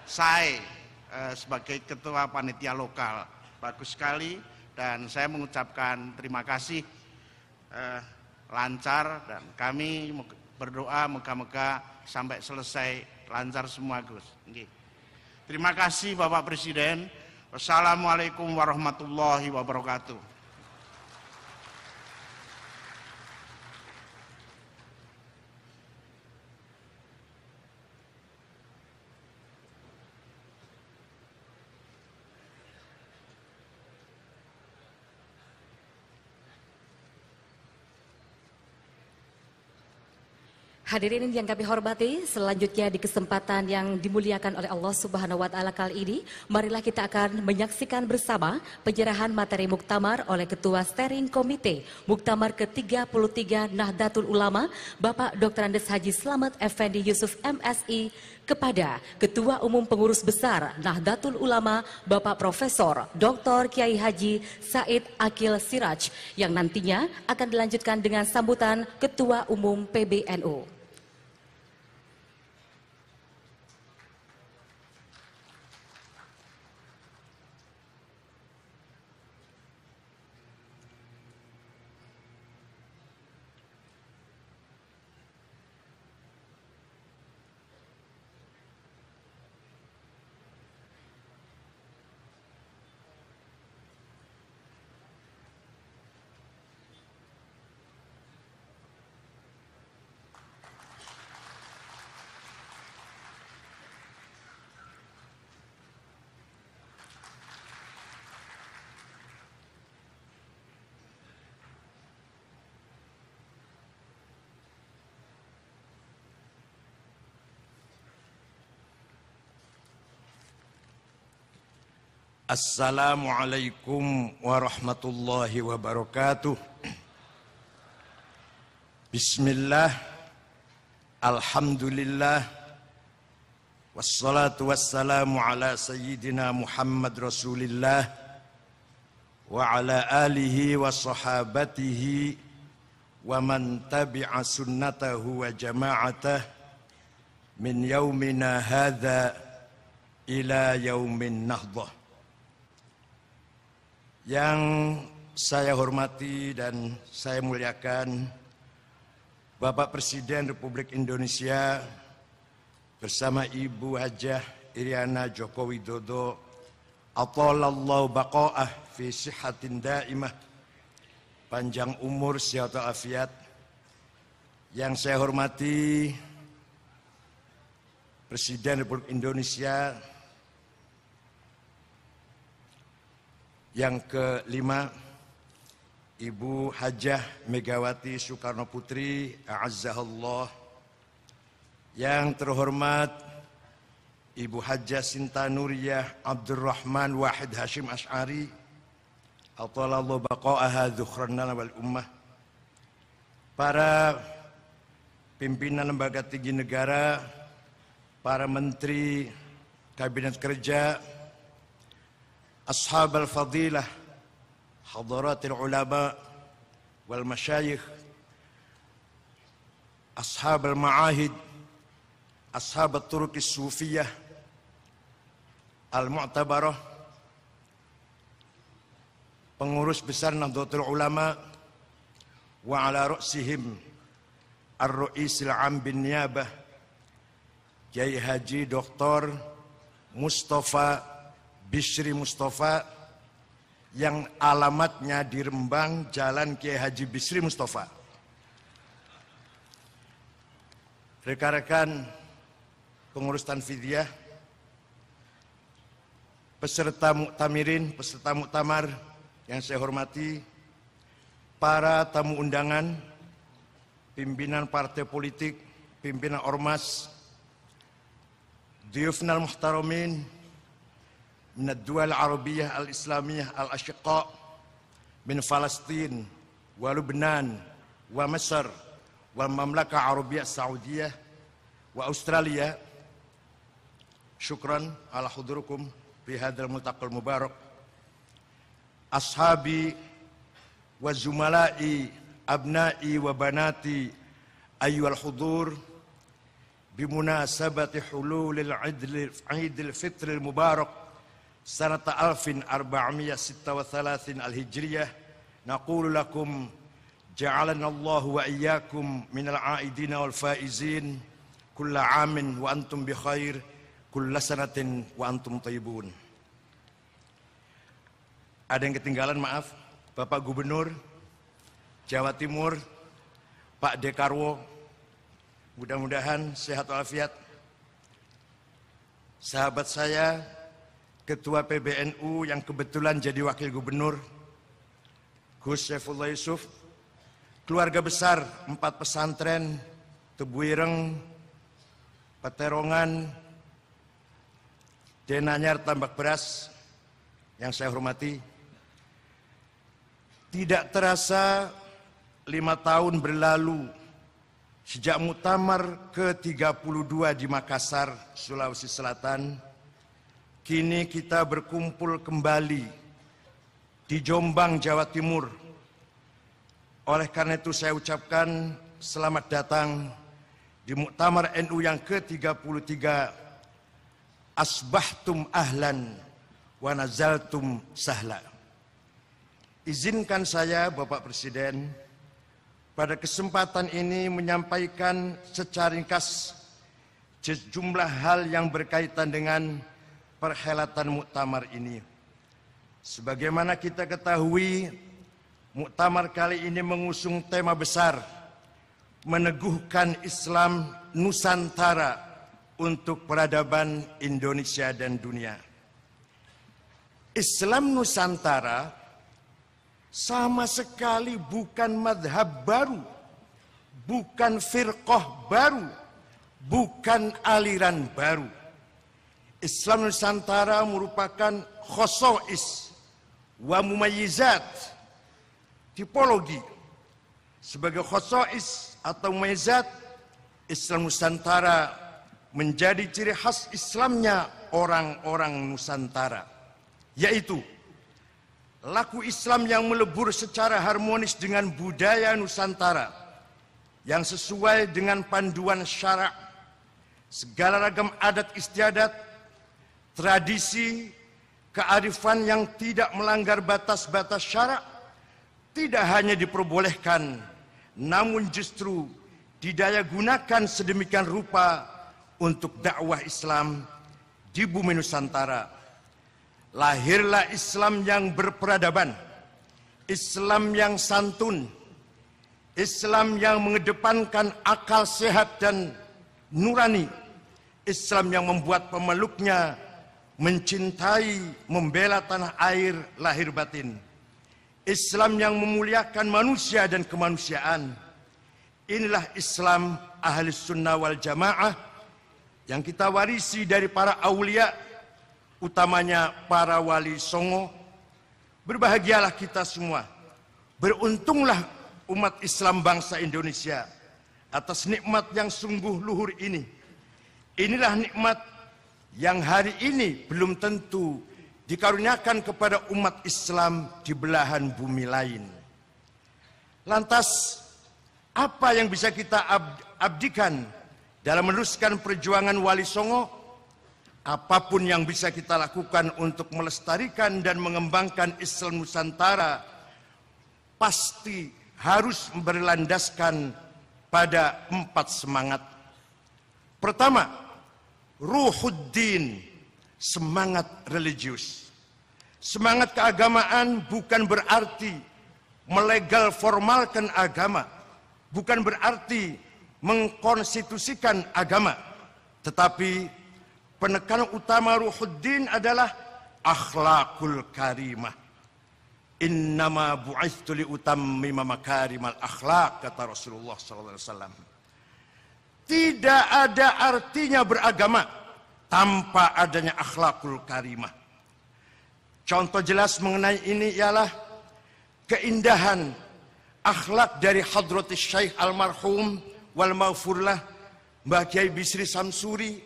Saya sebagai ketua panitia lokal bagus sekali, dan saya mengucapkan terima kasih lancar, dan kami berdoa moga-moga sampai selesai lancar semua Gus. Nggih. Terima kasih Bapak Presiden. Wassalamualaikum warahmatullahi wabarakatuh. Hadirin yang kami hormati, selanjutnya di kesempatan yang dimuliakan oleh Allah Subhanahu wa Ta'ala kali ini, marilah kita akan menyaksikan bersama penyerahan materi muktamar oleh Ketua Steering Komite Muktamar ke-33 Nahdlatul Ulama, Bapak Dr. Andes Haji Slamet Effendi Yusuf MSI, kepada Ketua Umum Pengurus Besar Nahdlatul Ulama, Bapak Profesor Dr. Kiai Haji Said Akil Siraj, yang nantinya akan dilanjutkan dengan sambutan Ketua Umum PBNU. Assalamualaikum warahmatullahi wabarakatuh. Bismillah, alhamdulillah, wassalatu wassalamu ala sayyidina Muhammad Rasulillah wa ala alihi wa sahabatihi wa man tabi'a sunnatahu wa jama'atah min yaumina hadza ila yaumin nahdah. Yang saya hormati dan saya muliakan Bapak Presiden Republik Indonesia bersama Ibu Hajah Iriana Joko Widodo, atalallahu baqa'ah fi sihatin daimah, panjang umur sehat walafiat. Yang saya hormati Presiden Republik Indonesia yang kelima, Ibu Hajah Megawati Soekarno Putri, a'azzahallah. Yang terhormat Ibu Hajah Sinta Nuriyah Abdurrahman Wahid Hashim Asy'ari, atalallahu baqa'aha dzukhrana wal ummah. Para pimpinan lembaga tinggi negara, para menteri Kabinet Kerja, ashab al-fadilah, hadaratil ulama wal masyayikh, ashab al-ma'ahid, ashab al-turuqis sufiyah al-mu'tabarah, pengurus besar Nahdlatul Ulama, wa ala ra'sihim ar-Ru'isil 'am bin Niyabah Kiai Haji Dr. Mustafa Bishri Mustafa, yang alamatnya di Rembang, Jalan Kiai Haji Bishri Mustafa. Rekan-rekan pengurus Tanfidiyah, peserta muktamirin, peserta muktamar yang saya hormati, para tamu undangan, pimpinan partai politik, pimpinan ormas, diyufnal muhtaramin min ad-duwal arabiyah al-islamiyah al-ashiqa min Palestin wa Lubnan wa Mesir wa Mamlakah Arabiyah Saudiyah wa Australia. Syukran ala hudurukum fi hadzal multaqal mubarak. Ashabi wa zumala'i abna'i wa banati ayyuhal hudur, bimunasabati hululil Idul Fitril Mubarak sanata 1436 al-Hijriyah, naqulu lakum ja'alanallahu wa iyyakum minal aidina wal faizin, kulla amin wa antum bi khair, kulla sanatin wa antum thayyibun. Ada yang ketinggalan, maaf. Bapak Gubernur Jawa Timur, Pak Dekarwo, mudah-mudahan sehat walafiat. Sahabat saya, Ketua PBNU yang kebetulan jadi Wakil Gubernur, Gus Saifullah Yusuf, keluarga besar 4 pesantren, Tebuireng, Peterongan, Denanyar, Tambak Beras, yang saya hormati. Tidak terasa 5 tahun berlalu sejak muktamar ke-32 di Makassar, Sulawesi Selatan. Kini kita berkumpul kembali di Jombang, Jawa Timur. Oleh karena itu saya ucapkan selamat datang di muktamar NU yang ke-33. Asbahtum ahlan wa nazaltum sahla. Izinkan saya, Bapak Presiden, pada kesempatan ini menyampaikan secara ringkas sejumlah hal yang berkaitan dengan perhelatan muktamar ini. Sebagaimana kita ketahui, muktamar kali ini mengusung tema besar, meneguhkan Islam Nusantara untuk peradaban Indonesia dan dunia. Islam Nusantara sama sekali bukan madhab baru, bukan firqah baru, bukan aliran baru. Islam Nusantara merupakan khosois wa mumayyizat, tipologi. Sebagai khosois atau mumayyizat, Islam Nusantara menjadi ciri khas Islamnya orang-orang Nusantara, yaitu laku Islam yang melebur secara harmonis dengan budaya Nusantara, yang sesuai dengan panduan syarak segala ragam adat istiadat, tradisi, kearifan yang tidak melanggar batas-batas syarak tidak hanya diperbolehkan, namun justru didaya gunakan sedemikian rupa untuk dakwah Islam di bumi Nusantara. Lahirlah Islam yang berperadaban, Islam yang santun, Islam yang mengedepankan akal sehat dan nurani, Islam yang membuat pemeluknya mencintai, membela tanah air lahir batin, Islam yang memuliakan manusia dan kemanusiaan. Inilah Islam ahli sunnah wal jamaah yang kita warisi dari para aulia, utamanya para wali songo. Berbahagialah kita semua, beruntunglah umat Islam bangsa Indonesia atas nikmat yang sungguh luhur ini. Inilah nikmat yang hari ini belum tentu dikaruniakan kepada umat Islam di belahan bumi lain. Lantas, apa yang bisa kita abdikan dalam meneruskan perjuangan Wali Songo? Apapun yang bisa kita lakukan untuk melestarikan dan mengembangkan Islam Nusantara pasti harus berlandaskan pada 4 semangat. Pertama, Ruhuddin, semangat religius. Semangat keagamaan bukan berarti melegal formalkan agama, bukan berarti mengkonstitusikan agama, tetapi penekanan utama Ruhuddin adalah akhlakul karimah. Innama bu'ithtu liutammima makarimal akhlak, kata Rasulullah SAW. Tidak ada artinya beragama tanpa adanya akhlakul karimah. Contoh jelas mengenai ini ialah keindahan akhlak dari Hadratus Syekh almarhum wal maghfurlah Mbah Kiai Bisri Samsuri,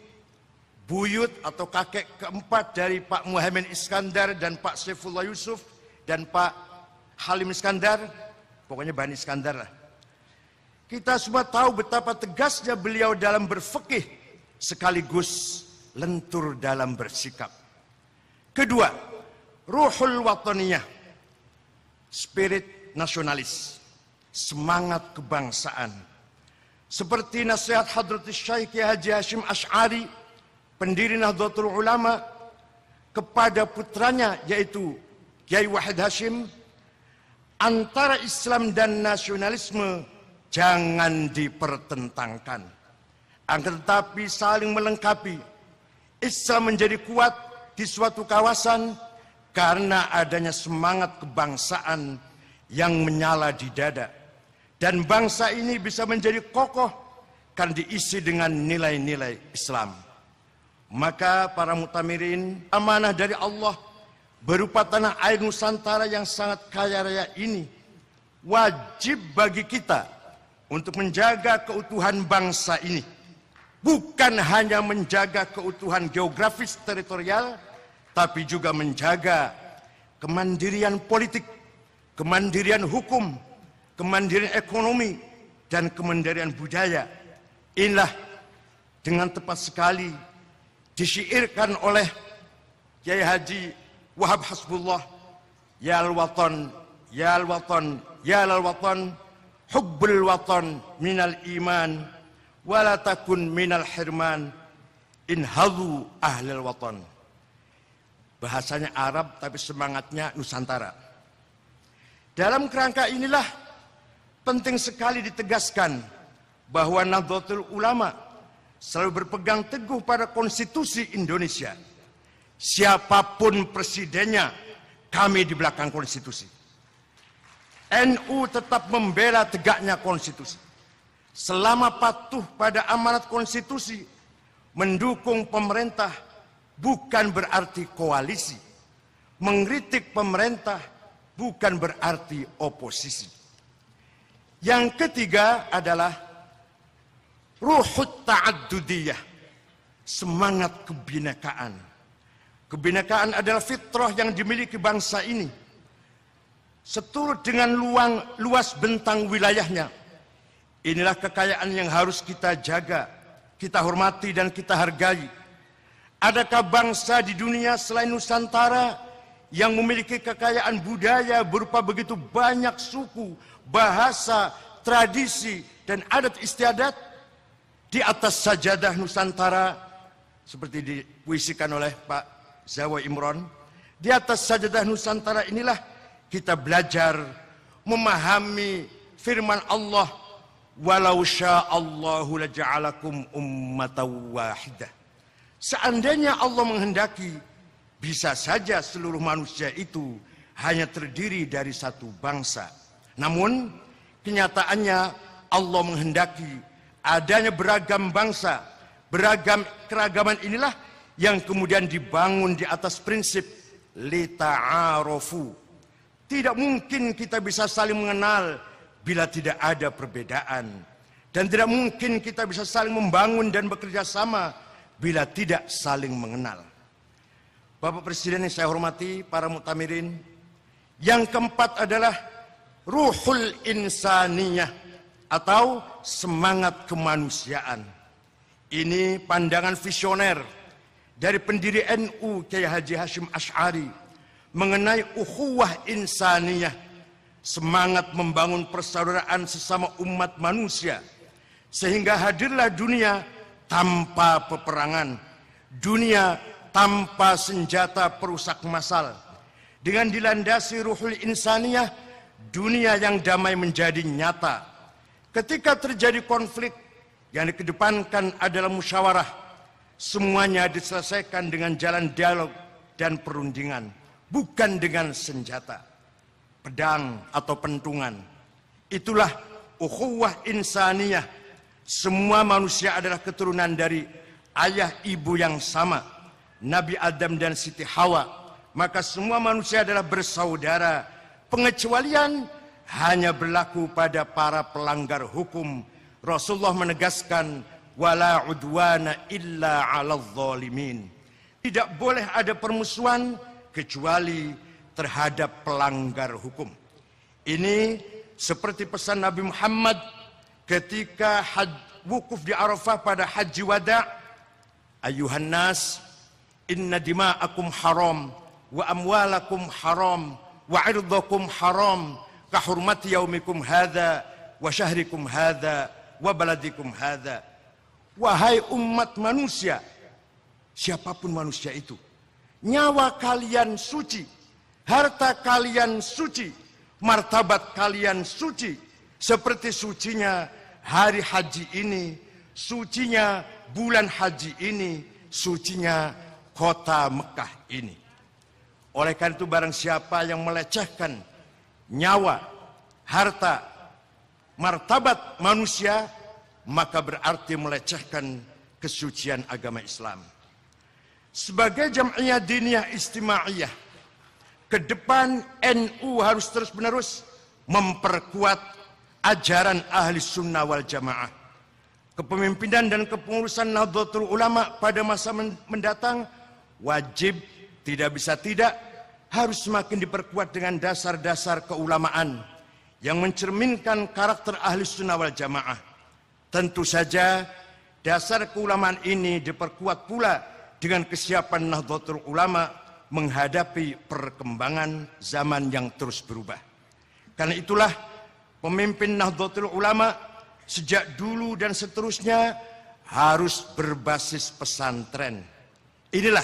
buyut atau kakek keempat dari Pak Muhammad Iskandar dan Pak Saifullah Yusuf dan Pak Halim Iskandar, pokoknya Bani Iskandar lah. Kita semua tahu betapa tegasnya beliau dalam berfikih sekaligus lentur dalam bersikap. Kedua, ruhul wataniyah, spirit nasionalis, semangat kebangsaan. Seperti nasihat Hadratus Syekh Haji Hashim Asy'ari, pendiri Nahdlatul Ulama, kepada putranya yaitu Kiai Wahid Hashim, antara Islam dan nasionalisme jangan dipertentangkan, akan tetapi saling melengkapi. Islam menjadi kuat di suatu kawasan karena adanya semangat kebangsaan yang menyala di dada. Dan bangsa ini bisa menjadi kokoh karena diisi dengan nilai-nilai Islam. Maka para mutamirin, amanah dari Allah berupa tanah air Nusantara yang sangat kaya raya ini wajib bagi kita untuk menjaga keutuhan bangsa ini. Bukan hanya menjaga keutuhan geografis teritorial, tapi juga menjaga kemandirian politik, kemandirian hukum, kemandirian ekonomi, dan kemandirian budaya. Inilah dengan tepat sekali disyairkan oleh Kiai Haji Wahab Hasbullah, ya al-watan, ya al-watan, ya al-watan, hubbul watan minal iman, wala takun minal hirman, inhadhu ahlul watan. Bahasanya Arab tapi semangatnya Nusantara. Dalam kerangka inilah penting sekali ditegaskan bahwa Nahdlatul Ulama selalu berpegang teguh pada konstitusi Indonesia. Siapapun presidennya, kami di belakang konstitusi. NU tetap membela tegaknya konstitusi. Selama patuh pada amanat konstitusi, mendukung pemerintah bukan berarti koalisi. Mengkritik pemerintah bukan berarti oposisi. Yang ketiga adalah ruhut ta'addudiyah, semangat kebinekaan. Kebinekaan adalah fitrah yang dimiliki bangsa ini. Seturut dengan luas bentang wilayahnya. Inilah kekayaan yang harus kita jaga, kita hormati dan kita hargai? Adakah bangsa di dunia selain Nusantara yang memiliki kekayaan budaya berupa begitu banyak suku, bahasa, tradisi, dan adat istiadat? Di atas sajadah Nusantara, seperti dipuisikan oleh Pak Zawa Imron, di atas sajadah Nusantara inilah kita belajar memahami firman Allah, walau sya'allahu laja'alakum ummatan wahidah. Seandainya Allah menghendaki, bisa saja seluruh manusia itu hanya terdiri dari satu bangsa. Namun kenyataannya Allah menghendaki adanya beragam bangsa, beragam keragaman inilah yang kemudian dibangun di atas prinsip lita'arofu. Tidak mungkin kita bisa saling mengenal bila tidak ada perbedaan. Dan tidak mungkin kita bisa saling membangun dan bekerja sama bila tidak saling mengenal. Bapak Presiden yang saya hormati, para muktamirin, yang keempat adalah ruhul insaniyah atau semangat kemanusiaan. Ini pandangan visioner dari pendiri NU Kiai Haji Hashim Asy'ari mengenai ukhuwah insaniyah, semangat membangun persaudaraan sesama umat manusia, sehingga hadirlah dunia tanpa peperangan, dunia tanpa senjata perusak massal. Dengan dilandasi ruhul insaniyah, dunia yang damai menjadi nyata. Ketika terjadi konflik, yang dikedepankan adalah musyawarah. Semuanya diselesaikan dengan jalan dialog dan perundingan, bukan dengan senjata, pedang atau pentungan. Itulah ukhuwah insaniyah. Semua manusia adalah keturunan dari ayah ibu yang sama, Nabi Adam dan Siti Hawa. Maka semua manusia adalah bersaudara. Pengecualian hanya berlaku pada para pelanggar hukum. Rasulullah menegaskan, wala udwana illa 'alal zalimin. Tidak boleh ada permusuhan kecuali terhadap pelanggar hukum. Ini seperti pesan Nabi Muhammad ketika wukuf di Arafah pada haji wada. Ayuhan nas, inna dima'akum haram, wa amwalakum haram, wa irdakum haram, kahurmati yaumikum hadha, wa syahrikum hadha, wa baladikum hadha. Wahai umat manusia, siapapun manusia itu, nyawa kalian suci, harta kalian suci, martabat kalian suci, seperti sucinya hari haji ini, sucinya bulan haji ini, sucinya kota Mekah ini. Oleh karena itu barang siapa yang melecehkan nyawa, harta, martabat manusia, maka berarti melecehkan kesucian agama Islam. Sebagai Jam'iyah Diniyah Istimaiyah, ke depan NU harus terus-menerus memperkuat ajaran ahli sunnah wal jamaah. Kepemimpinan dan kepengurusan Nahdlatul Ulama pada masa mendatang wajib, tidak bisa tidak, harus semakin diperkuat dengan dasar-dasar keulamaan yang mencerminkan karakter ahli sunnah wal jamaah. Tentu saja dasar keulamaan ini diperkuat pula dengan kesiapan Nahdlatul Ulama menghadapi perkembangan zaman yang terus berubah. Karena itulah pemimpin Nahdlatul Ulama sejak dulu dan seterusnya harus berbasis pesantren. Inilah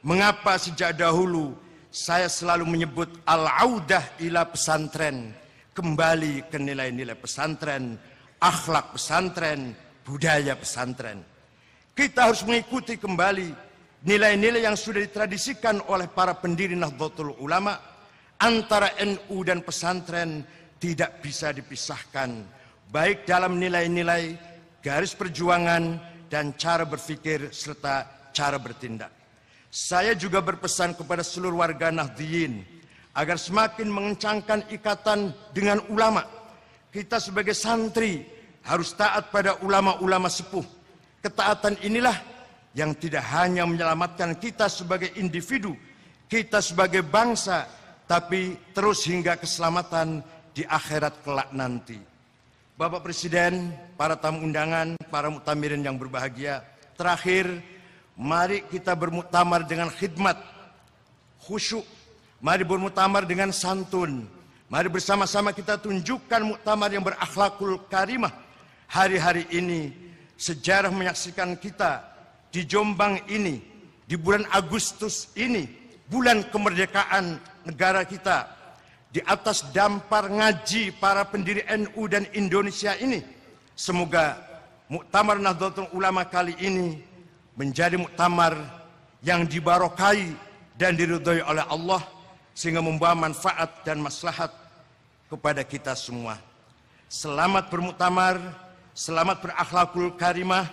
mengapa sejak dahulu saya selalu menyebut al-audah ila pesantren, kembali ke nilai-nilai pesantren, akhlak pesantren, budaya pesantren. Kita harus mengikuti kembali nilai-nilai yang sudah ditradisikan oleh para pendiri Nahdlatul Ulama. Antara NU dan pesantren tidak bisa dipisahkan, baik dalam nilai-nilai, garis perjuangan, dan cara berpikir serta cara bertindak. Saya juga berpesan kepada seluruh warga Nahdliyin agar semakin mengencangkan ikatan dengan ulama. Kita sebagai santri harus taat pada ulama-ulama sepuh. Ketaatan inilah yang tidak hanya menyelamatkan kita sebagai individu, kita sebagai bangsa, tapi terus hingga keselamatan di akhirat kelak nanti. Bapak Presiden, para tamu undangan, para muktamirin yang berbahagia. Terakhir, mari kita bermuktamar dengan khidmat, khusyuk. Mari bermuktamar dengan santun. Mari bersama-sama kita tunjukkan muktamar yang berakhlakul karimah. Hari-hari ini sejarah menyaksikan kita di Jombang ini, di bulan Agustus ini, bulan kemerdekaan negara kita, di atas dampar ngaji para pendiri NU dan Indonesia ini. Semoga Muktamar Nahdlatul Ulama kali ini menjadi muktamar yang dibarokai dan diridhoi oleh Allah, sehingga membawa manfaat dan maslahat kepada kita semua. Selamat bermuktamar, selamat berakhlakul karimah.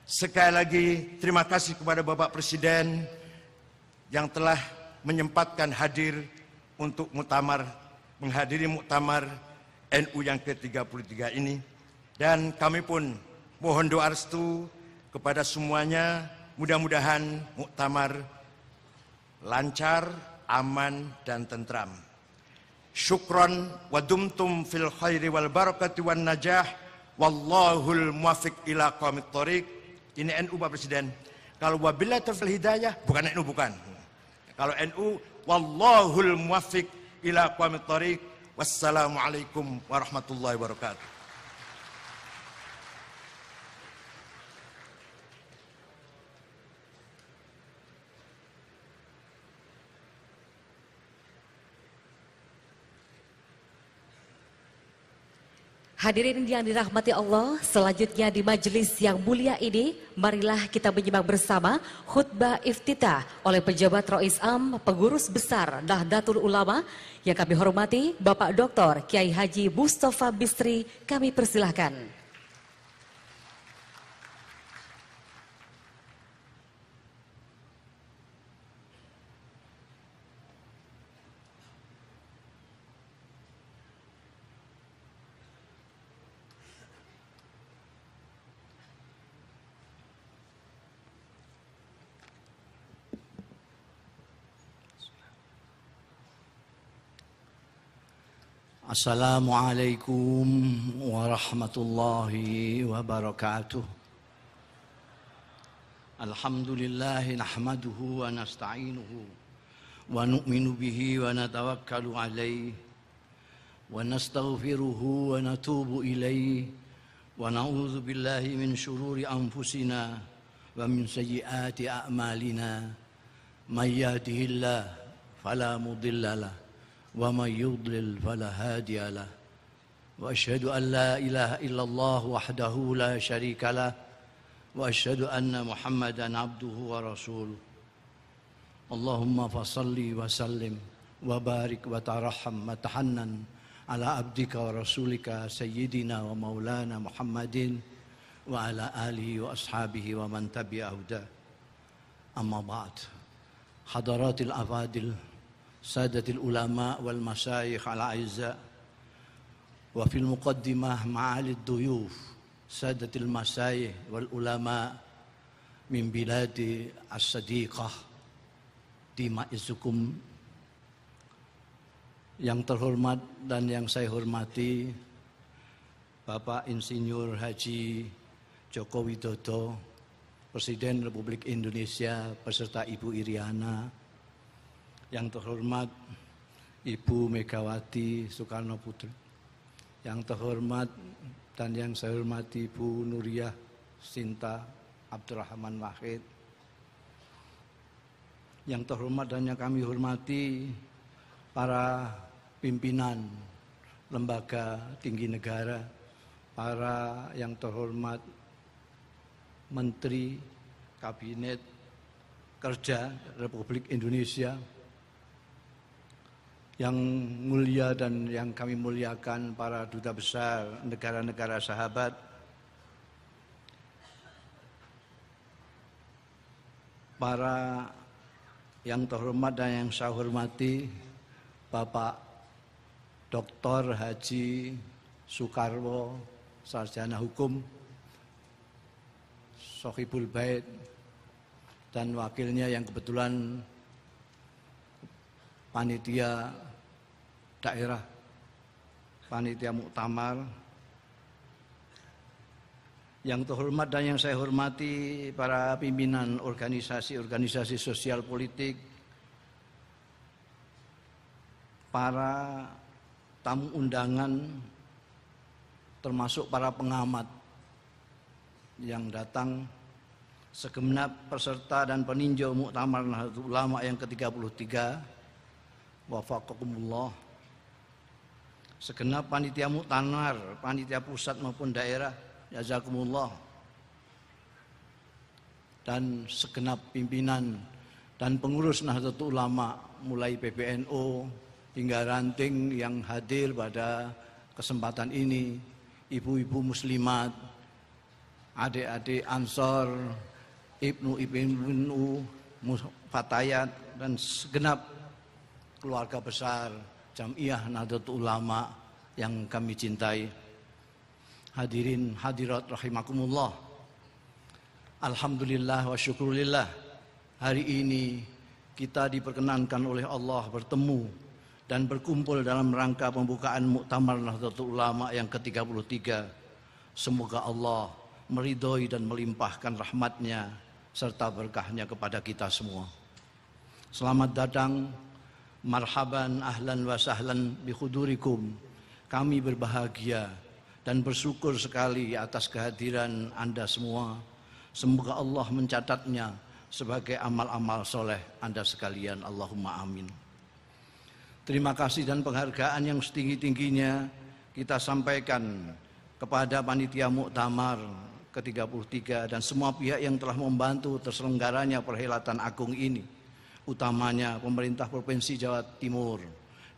Sekali lagi terima kasih kepada Bapak Presiden yang telah menyempatkan hadir untuk menghadiri muktamar NU yang ke-33 ini. Dan kami pun mohon doa restu kepada semuanya, mudah-mudahan muktamar lancar, aman dan tentram. Syukron wa dumtum fil khairi wal barakati wan najah wallahul muwaffiq ila aqwamit thoriq. Ini NU Pak Presiden. Kalau wabillahi taufiq hidayah bukan NU, bukan. Kalau NU wallahul muwaffiq ila aqwamit thoriq. Wassalamualaikum warahmatullahi wabarakatuh. Hadirin yang dirahmati Allah, selanjutnya di majelis yang mulia ini, marilah kita menyimak bersama khutbah iftitah oleh pejabat Rois Am, pengurus besar Nahdlatul Ulama, yang kami hormati Bapak Dr. Kiai Haji Mustafa Bisri. Kami persilahkan. Assalamualaikum warahmatullahi wabarakatuh. Alhamdulillah nahmaduhu wa nasta'inuhu wa nu'minu bihi wa natawakkalu alaihi wa nastaghfiruhu wa natubu ilaihi wa na'udzu billahi min syururi anfusina wa min sayyiati a'malina. May yahdihillahu fala mudilla lahu wa may yudlil fala hadiya lahu. Wa asyhadu an la ilaha illallah wahdahu la syarika lah wa asyhadu anna Muhammadan abduhu wa rasuluh. Allahumma fasalli wa sallim wa barik wa tarahham wa tahannan ala abdika wa rasulika sayyidina wa maulana Muhammadin wa ala alihi wa ashabihi wa man tabi'a huda. Amma ba'd. Hadaratil afadil, sadatil ulama wal masyayikh al-a'izza, wa fil muqaddimah ma'alid duyuf sadatil masyayikh wal ulama min biladi as-sadiqah di ma'izukum. Yang terhormat dan yang saya hormati Bapak Insinyur Haji Joko Widodo, Presiden Republik Indonesia beserta Ibu Iriana. Yang terhormat Ibu Megawati Soekarno Putri, yang terhormat dan yang saya hormati Ibu Nuriyah Sinta Abdurrahman Wahid, yang terhormat dan yang kami hormati para pimpinan lembaga tinggi negara, para yang terhormat Menteri Kabinet Kerja Republik Indonesia, yang mulia dan yang kami muliakan para duta besar negara-negara sahabat, para yang terhormat dan yang saya hormati Bapak Dr. Haji Soekarwo, Sarjana Hukum, Sohibul Bait, dan wakilnya yang kebetulan panitia daerah, panitia muktamar, Yang terhormat dan yang saya hormati para pimpinan organisasi sosial politik, para tamu undangan, termasuk para pengamat yang datang, segenap peserta dan peninjau Muktamar Nahdlatul Ulama yang ke-33, wafaqakumullah, segenap panitia muktamar, panitia pusat maupun daerah, jazakumullah, dan segenap pimpinan dan pengurus Nahdlatul Ulama mulai PBNU hingga ranting yang hadir pada kesempatan ini, ibu-ibu muslimat, adik-adik Ansor, ibnu Fatayat, dan segenap keluarga besar Jam'iyah Nahdlatul Ulama yang kami cintai. Hadirin hadirat rahimakumullah. Alhamdulillah wa syukurillah, hari ini kita diperkenankan oleh Allah bertemu dan berkumpul dalam rangka pembukaan Muktamar Nahdlatul Ulama yang ke-33. Semoga Allah meridhoi dan melimpahkan rahmatnya serta berkahnya kepada kita semua. Selamat datang, marhaban, ahlan wa sahlan bihudurikum. Kami berbahagia dan bersyukur sekali atas kehadiran Anda semua. Semoga Allah mencatatnya sebagai amal-amal soleh Anda sekalian. Allahumma amin. Terima kasih dan penghargaan yang setinggi-tingginya kita sampaikan kepada panitia Muktamar ke-33 dan semua pihak yang telah membantu terselenggaranya perhelatan agung ini, utamanya pemerintah Provinsi Jawa Timur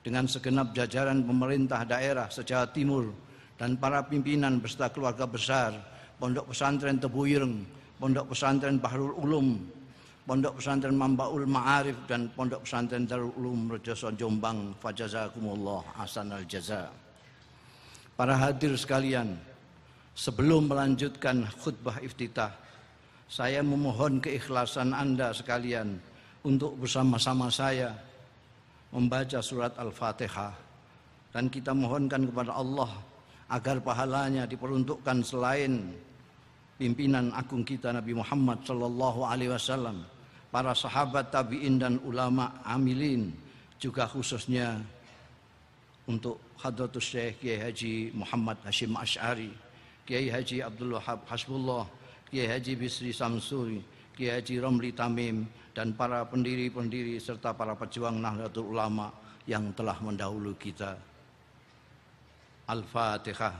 dengan segenap jajaran pemerintah daerah se-Jawa Timur dan para pimpinan beserta keluarga besar Pondok Pesantren Tebu Ireng, Pondok Pesantren Bahrul Ulum, Pondok Pesantren Mambaul Ma'arif, dan Pondok Pesantren Darul Ulum Rejoso Jombang. Fajazakumullah ahsanal jaza. Para hadir sekalian, sebelum melanjutkan khutbah iftitah, saya memohon keikhlasan Anda sekalian untuk bersama-sama saya membaca surat Al-Fatihah, dan kita mohonkan kepada Allah agar pahalanya diperuntukkan selain pimpinan agung kita Nabi Muhammad sallallahu alaihi wasallam, para sahabat tabi'in dan ulama amilin, juga khususnya untuk Hadratus Syekh Kiai Haji Muhammad Hashim Asy'ari, Kiai Haji Abdul Wahab Hasbullah, Kiai Haji Bisri Samsuri, Kiai Haji Romli Tamim, dan para pendiri-pendiri serta para pejuang Nahdlatul Ulama yang telah mendahului kita. Al-Fatihah.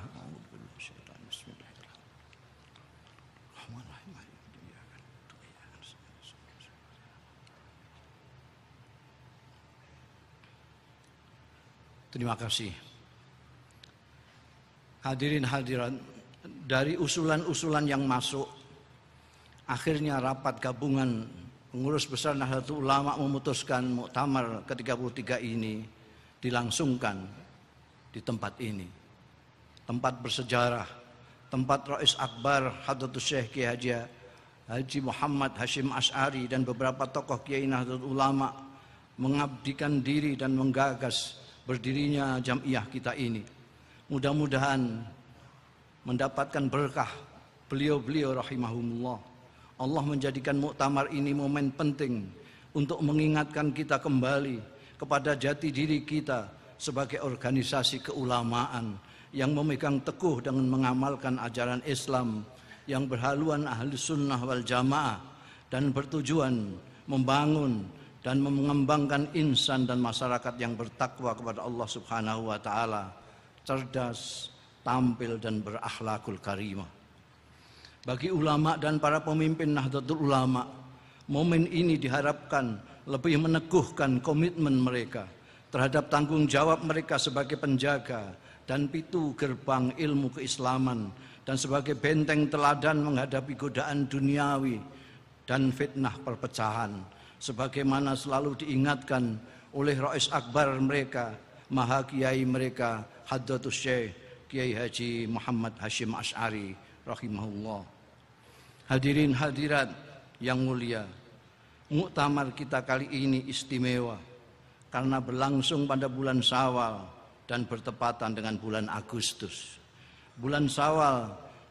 Terima kasih. Hadirin hadirat, dari usulan-usulan yang masuk, akhirnya rapat gabungan pengurus besar Nahdlatul Ulama memutuskan Muktamar ke-33 ini dilangsungkan di tempat ini. Tempat bersejarah, tempat Rais Akbar Hadratus Syekh Kiai Haji Muhammad Hashim Asy'ari dan beberapa tokoh Kiai Nahdlatul Ulama mengabdikan diri dan menggagas berdirinya Jam'iyah kita ini. Mudah-mudahan mendapatkan berkah beliau-beliau rahimahumullah. Allah menjadikan muktamar ini momen penting untuk mengingatkan kita kembali kepada jati diri kita sebagai organisasi keulamaan yang memegang teguh dengan mengamalkan ajaran Islam yang berhaluan ahli sunnah wal jamaah dan bertujuan membangun dan mengembangkan insan dan masyarakat yang bertakwa kepada Allah Subhanahu wa taala, cerdas, tampil dan berakhlakul karimah. Bagi ulama dan para pemimpin Nahdlatul Ulama, momen ini diharapkan lebih meneguhkan komitmen mereka terhadap tanggung jawab mereka sebagai penjaga dan pintu gerbang ilmu keislaman dan sebagai benteng teladan menghadapi godaan duniawi dan fitnah perpecahan, sebagaimana selalu diingatkan oleh Rais Akbar mereka, Maha Kiai mereka, Hadratus Syekh Kiai Haji Muhammad Hashim Asy'ari rahimahullah. Hadirin hadirat yang mulia, muktamar kita kali ini istimewa karena berlangsung pada bulan Syawal dan bertepatan dengan bulan Agustus. Bulan Syawal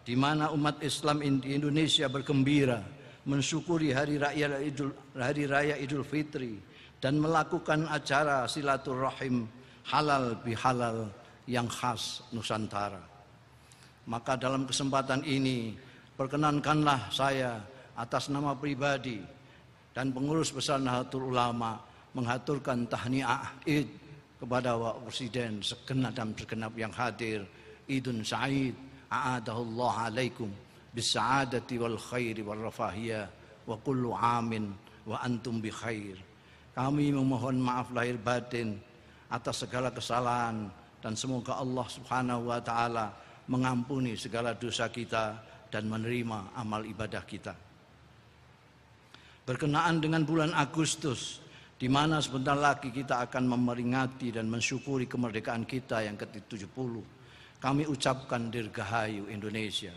di mana umat Islam di Indonesia bergembira mensyukuri hari raya Idul Fitri dan melakukan acara silaturahim halal bihalal yang khas Nusantara. Maka dalam kesempatan ini perkenankanlah saya atas nama pribadi dan pengurus besar Nahdlatul Ulama menghaturkan tahniah Id kepada Bapak Presiden segenap dan segenap yang hadir. Idun Sa'id, a'adahullah alaikum bis-sa'adati wal khairi wal rafahiyah wa kullu amin wa antum bi khair. Kami memohon maaf lahir batin atas segala kesalahan dan semoga Allah Subhanahu wa taala mengampuni segala dosa kita dan menerima amal ibadah kita. Berkenaan dengan bulan Agustus, di mana sebentar lagi kita akan memperingati dan mensyukuri kemerdekaan kita yang ke-70, kami ucapkan Dirgahayu Indonesia.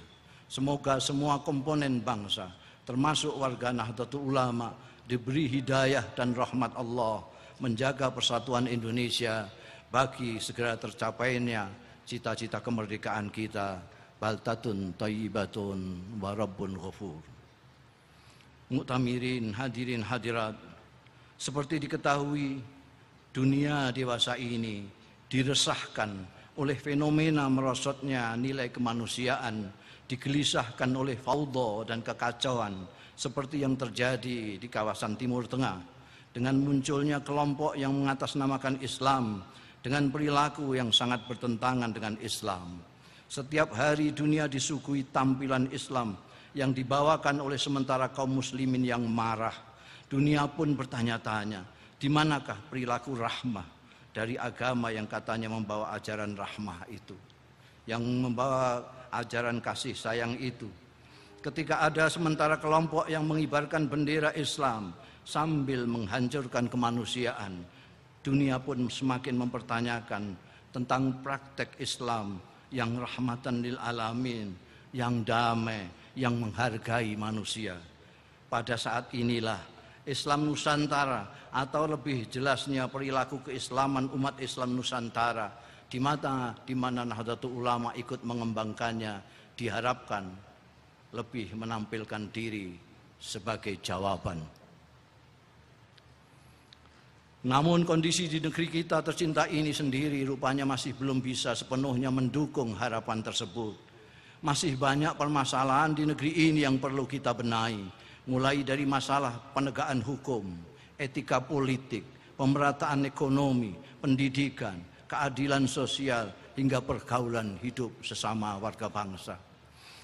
Semoga semua komponen bangsa, termasuk warga Nahdlatul Ulama, diberi hidayah dan rahmat Allah menjaga persatuan Indonesia bagi segera tercapainya cita-cita kemerdekaan kita. Baltatun thayyibatun wa rabbun ghafur. Muktamirin, hadirin hadirat, seperti diketahui, dunia dewasa ini diresahkan oleh fenomena merosotnya nilai kemanusiaan, digelisahkan oleh fauda dan kekacauan seperti yang terjadi di kawasan Timur Tengah dengan munculnya kelompok yang mengatasnamakan Islam dengan perilaku yang sangat bertentangan dengan Islam. Setiap hari dunia disuguhi tampilan Islam yang dibawakan oleh sementara kaum muslimin yang marah. Dunia pun bertanya-tanya, di manakah perilaku rahmah dari agama yang katanya membawa ajaran rahmah itu, yang membawa ajaran kasih sayang itu. Ketika ada sementara kelompok yang mengibarkan bendera Islam sambil menghancurkan kemanusiaan, dunia pun semakin mempertanyakan tentang praktek Islam yang rahmatan lil alamin, yang damai, yang menghargai manusia. Pada saat inilah Islam Nusantara, atau lebih jelasnya perilaku keislaman umat Islam Nusantara, di mana Nahdlatul Ulama ikut mengembangkannya, diharapkan lebih menampilkan diri sebagai jawaban. Namun kondisi di negeri kita tercinta ini sendiri rupanya masih belum bisa sepenuhnya mendukung harapan tersebut. Masih banyak permasalahan di negeri ini yang perlu kita benahi, mulai dari masalah penegakan hukum, etika politik, pemerataan ekonomi, pendidikan, keadilan sosial, hingga pergaulan hidup sesama warga bangsa.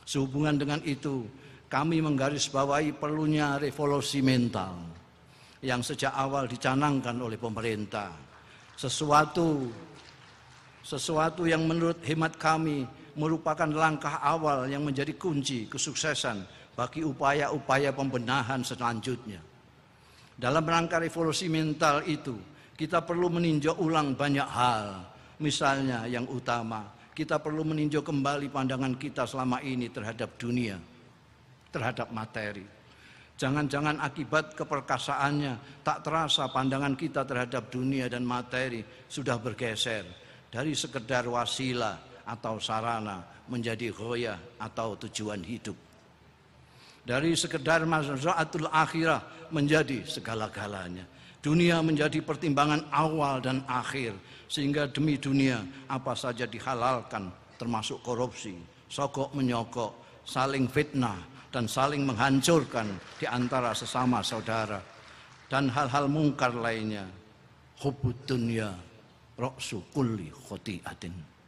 Sehubungan dengan itu, kami menggarisbawahi perlunya revolusi mental yang sejak awal dicanangkan oleh pemerintah. Sesuatu yang menurut hemat kami merupakan langkah awal yang menjadi kunci kesuksesan bagi upaya-upaya pembenahan selanjutnya. Dalam rangka revolusi mental itu, kita perlu meninjau ulang banyak hal. Misalnya yang utama, kita perlu meninjau kembali pandangan kita selama ini terhadap dunia, terhadap materi. Jangan-jangan akibat keperkasaannya tak terasa pandangan kita terhadap dunia dan materi sudah bergeser dari sekedar wasilah atau sarana menjadi ghoyah atau tujuan hidup. Dari sekedar mazra'atul akhirah menjadi segala-galanya. Dunia menjadi pertimbangan awal dan akhir, sehingga demi dunia apa saja dihalalkan, termasuk korupsi, sogok menyogok, saling fitnah, dan saling menghancurkan di antara sesama saudara, dan hal-hal mungkar lainnya. Hubbud dunya ra'su kulli khoti'atin.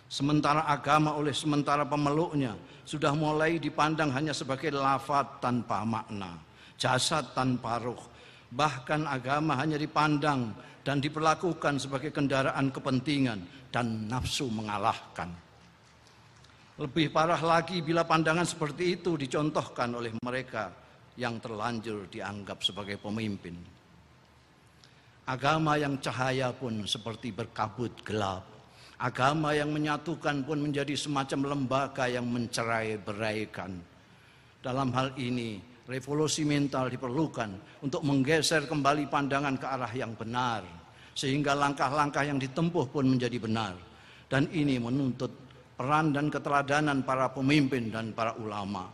Sementara agama oleh sementara pemeluknya sudah mulai dipandang hanya sebagai lafaz tanpa makna, jasad tanpa ruh. Bahkan agama hanya dipandang dan diperlakukan sebagai kendaraan kepentingan dan nafsu mengalahkan. Lebih parah lagi bila pandangan seperti itu dicontohkan oleh mereka yang terlanjur dianggap sebagai pemimpin. Agama yang cahaya pun seperti berkabut gelap. Agama yang menyatukan pun menjadi semacam lembaga yang mencerai-beraikan. Dalam hal ini, revolusi mental diperlukan untuk menggeser kembali pandangan ke arah yang benar, sehingga langkah-langkah yang ditempuh pun menjadi benar. Dan ini menuntut peran dan keteladanan para pemimpin dan para ulama,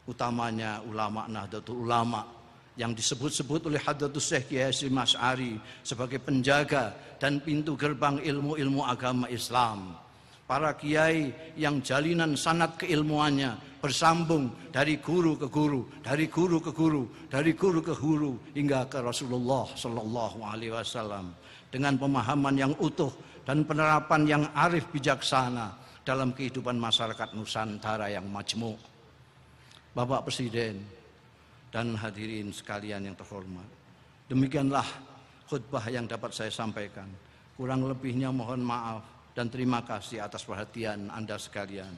utamanya ulama Nahdlatul Ulama yang disebut-sebut oleh Hadratus Syekh Kiai Hasyim Asy'ari sebagai penjaga dan pintu gerbang ilmu-ilmu agama Islam. Para kiai yang jalinan sanad keilmuannya bersambung dari guru ke guru, dari guru ke guru, dari guru ke guru hingga ke Rasulullah Shallallahu Alaihi Wasallam dengan pemahaman yang utuh dan penerapan yang arif bijaksana dalam kehidupan masyarakat Nusantara yang majmuk. Bapak Presiden dan hadirin sekalian yang terhormat, demikianlah khutbah yang dapat saya sampaikan. Kurang lebihnya mohon maaf dan terima kasih atas perhatian Anda sekalian.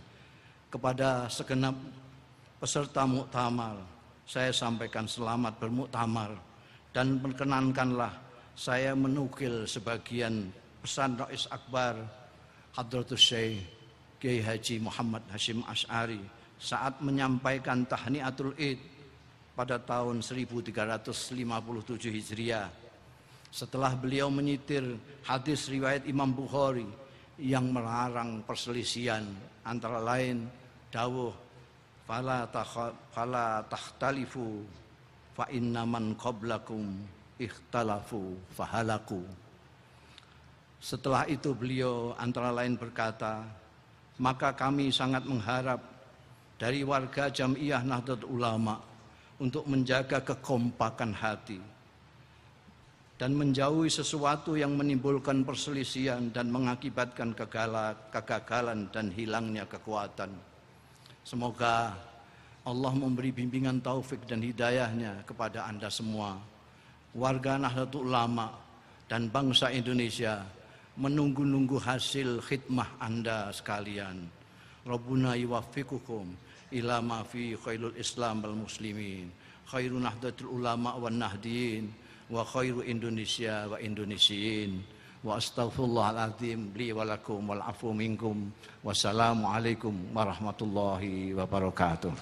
Kepada segenap peserta muktamar, saya sampaikan selamat bermuktamar dan perkenankanlah saya menukil sebagian pesan Rais Akbar Hadratus Syekh Kiai Haji Muhammad Hasyim Asy'ari saat menyampaikan tahniatul Id pada tahun 1357 Hijriah. Setelah beliau menyitir hadis riwayat Imam Bukhari yang melarang perselisihan, antara lain dawuh fala takhtalifu fa inna man qablakum ikhtalafu fahalaku. Setelah itu beliau antara lain berkata, maka kami sangat mengharap dari warga Jam'iyah Nahdlatul Ulama untuk menjaga kekompakan hati dan menjauhi sesuatu yang menimbulkan perselisihan dan mengakibatkan kegagalan dan hilangnya kekuatan. Semoga Allah memberi bimbingan taufik dan hidayahnya kepada Anda semua, warga Nahdlatul Ulama dan bangsa Indonesia, menunggu-nunggu hasil khidmah Anda sekalian. Rabbuna yuwaffiqukum ila ma fi khairul Islam wal muslimin, khairun Nahdlatul Ulama wan nahdiyin, wa khairu Indonesia wa Indonesiin, wa astaghfirullahaladzim li walakum wal afu minkum, wassalamualaikum warahmatullahi wabarakatuh.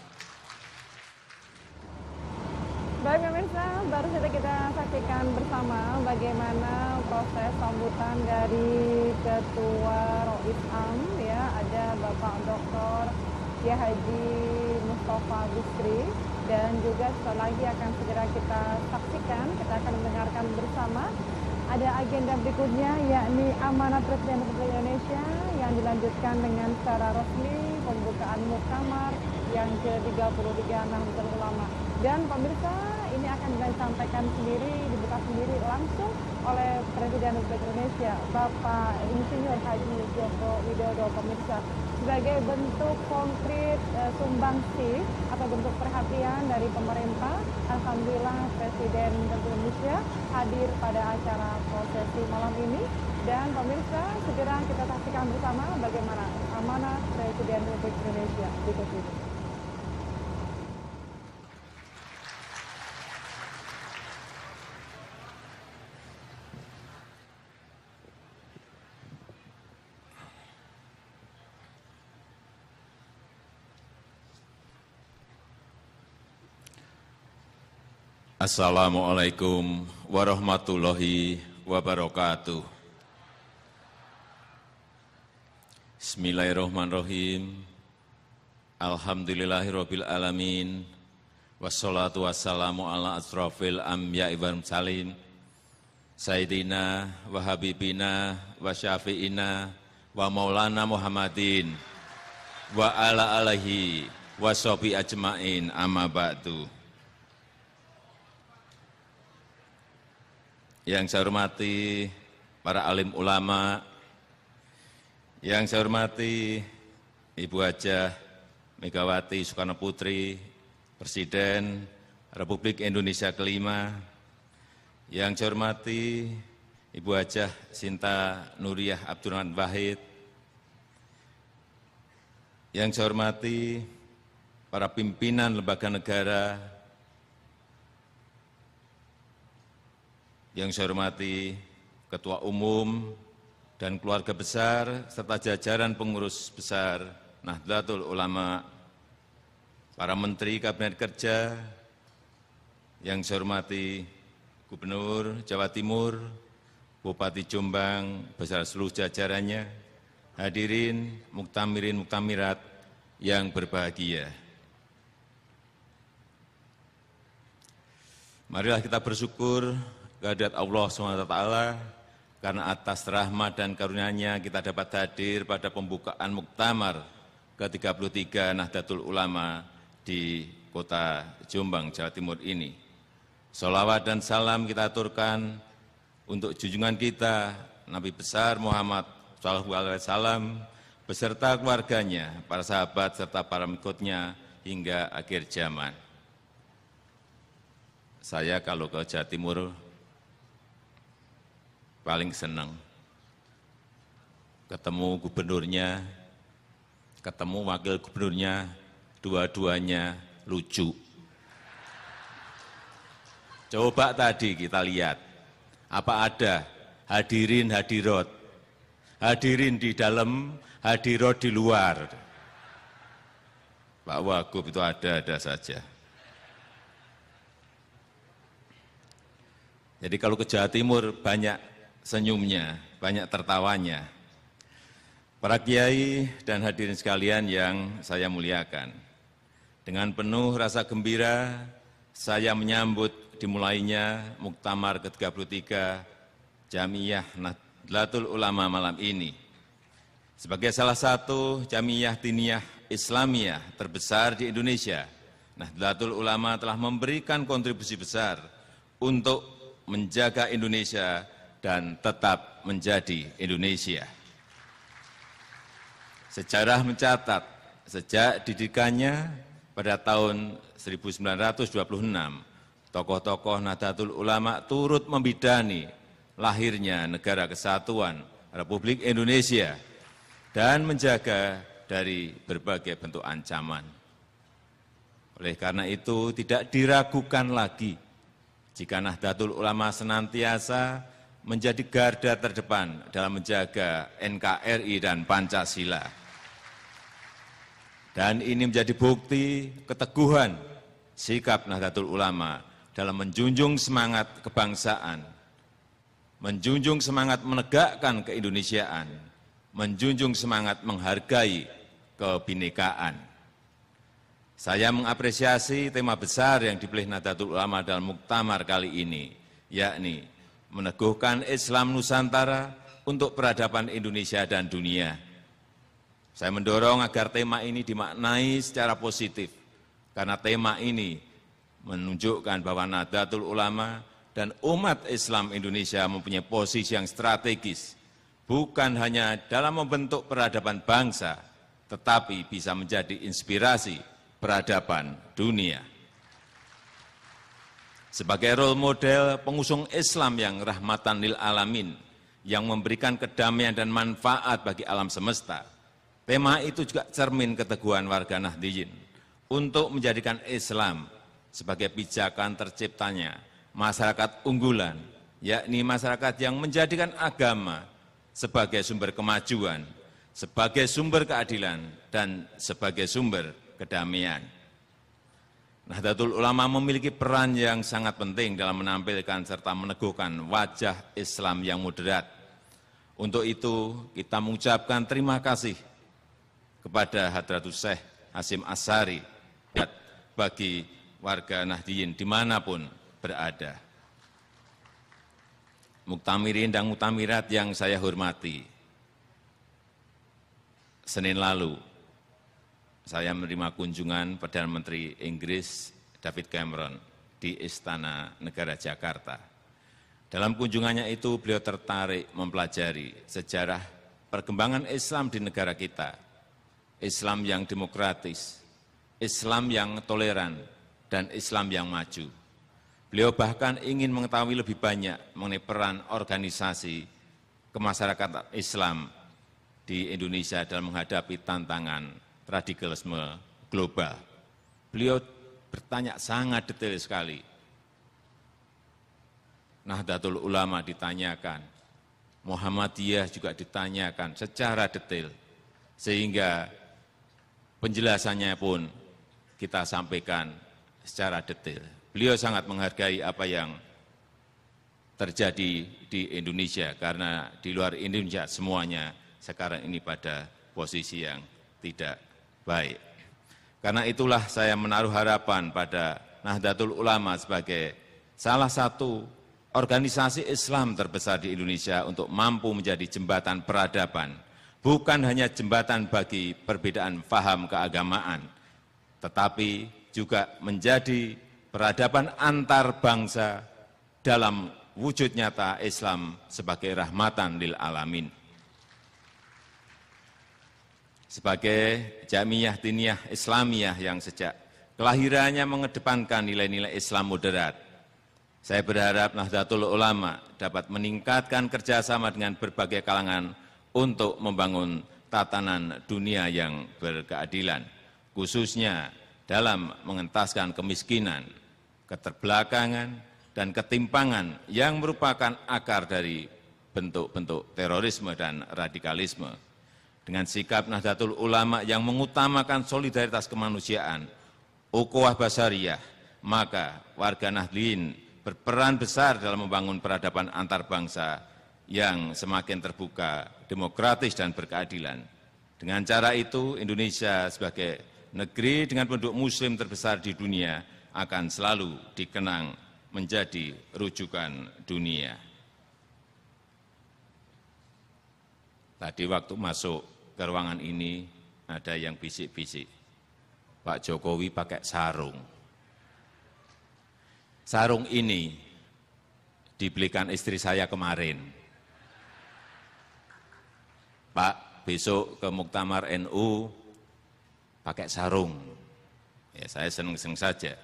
Baik pemirsa, baru saja kita saksikan bersama bagaimana proses sambutan dari Ketua Roisam, ya, ada Bapak Dr. Kiai Haji Mustafa Bisri, dan juga setelah lagi akan segera kita saksikan, kita akan mendengarkan bersama ada agenda berikutnya, yakni amanat Presiden Republik Indonesia yang dilanjutkan dengan secara resmi pembukaan muktamar yang ke-33 Nahdlatul Ulama. Dan pemirsa, ini akan disampaikan sendiri, dibuka sendiri langsung oleh Presiden Republik Indonesia, Bapak Insinyur Haji Joko Widodo, pemirsa, sebagai bentuk konkret sumbangsi atau bentuk perhatian dari pemerintah. Alhamdulillah Presiden Republik Indonesia hadir pada acara prosesi malam ini. Dan pemirsa, segera kita saksikan bersama bagaimana amanat Presiden Republik Indonesia berikut ini. Assalamualaikum warahmatullahi wabarakatuh. Bismillahirrahmanirrahim. Alhamdulillahirabbil alamin. Wassalatu wassalamu ala asrofil anbiya'i wal mursalin. Sayyidina wa habibina wa syafi'ina wa maulana Muhammadin wa ala alihi wa sahbihi ajmain, amma ba'du. Yang saya hormati para alim ulama, yang saya hormati Ibu Hajah Megawati Soekarno Putri, Presiden Republik Indonesia kelima, yang saya hormati Ibu Hajah Sinta Nuriyah Abdurrahman Wahid, yang saya hormati para pimpinan lembaga negara, yang saya hormati Ketua Umum dan keluarga besar serta jajaran pengurus besar Nahdlatul Ulama, para Menteri Kabinet Kerja, yang saya hormati Gubernur Jawa Timur, Bupati Jombang beserta seluruh jajarannya, hadirin muktamirin muktamirat yang berbahagia. Marilah kita bersyukur kehadirat Allah SWT karena atas rahmat dan karunia-Nya kita dapat hadir pada pembukaan muktamar ke-33 Nahdlatul Ulama di Kota Jombang, Jawa Timur ini. Sholawat dan salam kita aturkan untuk junjungan kita, Nabi besar Muhammad SAW, beserta keluarganya, para sahabat, serta para pengikutnya hingga akhir zaman. Saya kalau ke Jawa Timur paling senang ketemu gubernurnya, ketemu wakil gubernurnya, dua-duanya lucu. Coba tadi kita lihat, apa ada hadirin hadirat, hadirin di dalam, hadirat di luar. Pak Wagub itu ada saja. Jadi kalau ke Jawa Timur banyak senyumnya, banyak tertawanya. Para kiai dan hadirin sekalian yang saya muliakan, dengan penuh rasa gembira saya menyambut dimulainya muktamar ke-33 Jamiyah Nahdlatul Ulama malam ini. Sebagai salah satu Jamiyah Diniyah Islamiyah terbesar di Indonesia, Nahdlatul Ulama telah memberikan kontribusi besar untuk menjaga Indonesia dan tetap menjadi Indonesia. Sejarah mencatat, sejak didikannya pada tahun 1926, tokoh-tokoh Nahdlatul Ulama turut membidani lahirnya Negara Kesatuan Republik Indonesia dan menjaga dari berbagai bentuk ancaman. Oleh karena itu tidak diragukan lagi jika Nahdlatul Ulama senantiasa menjadi garda terdepan dalam menjaga NKRI dan Pancasila. Dan ini menjadi bukti keteguhan sikap Nahdlatul Ulama dalam menjunjung semangat kebangsaan, menjunjung semangat menegakkan keindonesiaan, menjunjung semangat menghargai kebinekaan. Saya mengapresiasi tema besar yang dipilih Nahdlatul Ulama dalam muktamar kali ini, yakni meneguhkan Islam Nusantara untuk peradaban Indonesia dan dunia. Saya mendorong agar tema ini dimaknai secara positif, karena tema ini menunjukkan bahwa Nahdlatul Ulama dan umat Islam Indonesia mempunyai posisi yang strategis, bukan hanya dalam membentuk peradaban bangsa, tetapi bisa menjadi inspirasi peradaban dunia. Sebagai role model pengusung Islam yang rahmatan lil alamin, yang memberikan kedamaian dan manfaat bagi alam semesta, tema itu juga cermin keteguhan warga Nahdliyin untuk menjadikan Islam sebagai pijakan terciptanya masyarakat unggulan, yakni masyarakat yang menjadikan agama sebagai sumber kemajuan, sebagai sumber keadilan, dan sebagai sumber kedamaian. Nahdlatul Ulama memiliki peran yang sangat penting dalam menampilkan serta meneguhkan wajah Islam yang moderat. Untuk itu, kita mengucapkan terima kasih kepada Hadratus Syekh Hasyim Asy'ari bagi warga Nahdliyin dimanapun berada. Muktamirin dan muktamirat yang saya hormati, Senin lalu saya menerima kunjungan Perdana Menteri Inggris David Cameron di Istana Negara Jakarta. Dalam kunjungannya itu beliau tertarik mempelajari sejarah perkembangan Islam di negara kita, Islam yang demokratis, Islam yang toleran, dan Islam yang maju. Beliau bahkan ingin mengetahui lebih banyak mengenai peran organisasi kemasyarakatan Islam di Indonesia dalam menghadapi tantangan radikalisme global. Beliau bertanya sangat detail sekali. Nahdlatul Ulama ditanyakan, Muhammadiyah juga ditanyakan secara detail, sehingga penjelasannya pun kita sampaikan secara detail. Beliau sangat menghargai apa yang terjadi di Indonesia, karena di luar Indonesia semuanya sekarang ini pada posisi yang tidak baik. Karena itulah saya menaruh harapan pada Nahdlatul Ulama sebagai salah satu organisasi Islam terbesar di Indonesia untuk mampu menjadi jembatan peradaban, bukan hanya jembatan bagi perbedaan paham keagamaan, tetapi juga menjadi peradaban antar bangsa dalam wujud nyata Islam sebagai rahmatan lil alamin. Sebagai Jamiyah Diniyah Islamiyah yang sejak kelahirannya mengedepankan nilai-nilai Islam moderat, saya berharap Nahdlatul Ulama dapat meningkatkan kerjasama dengan berbagai kalangan untuk membangun tatanan dunia yang berkeadilan, khususnya dalam mengentaskan kemiskinan, keterbelakangan, dan ketimpangan yang merupakan akar dari bentuk-bentuk terorisme dan radikalisme. Dengan sikap Nahdlatul Ulama yang mengutamakan solidaritas kemanusiaan, ukhuwah basariyah, maka warga Nahdliyin berperan besar dalam membangun peradaban antar bangsa yang semakin terbuka, demokratis, dan berkeadilan. Dengan cara itu, Indonesia sebagai negeri dengan penduduk muslim terbesar di dunia akan selalu dikenang menjadi rujukan dunia. Tadi waktu masuk ke ruangan ini ada yang bisik-bisik, Pak Jokowi pakai sarung. Sarung ini dibelikan istri saya kemarin. Pak, besok ke Muktamar NU pakai sarung. Ya, saya senang-senang saja.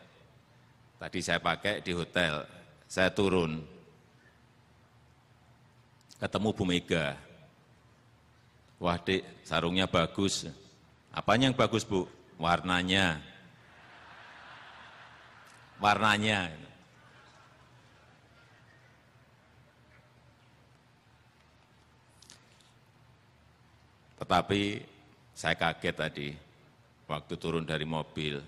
Tadi saya pakai di hotel, saya turun, ketemu Bu Mega. Wah, Dik, sarungnya bagus. Apanya yang bagus, Bu? Warnanya. Warnanya. Tetapi saya kaget tadi waktu turun dari mobil.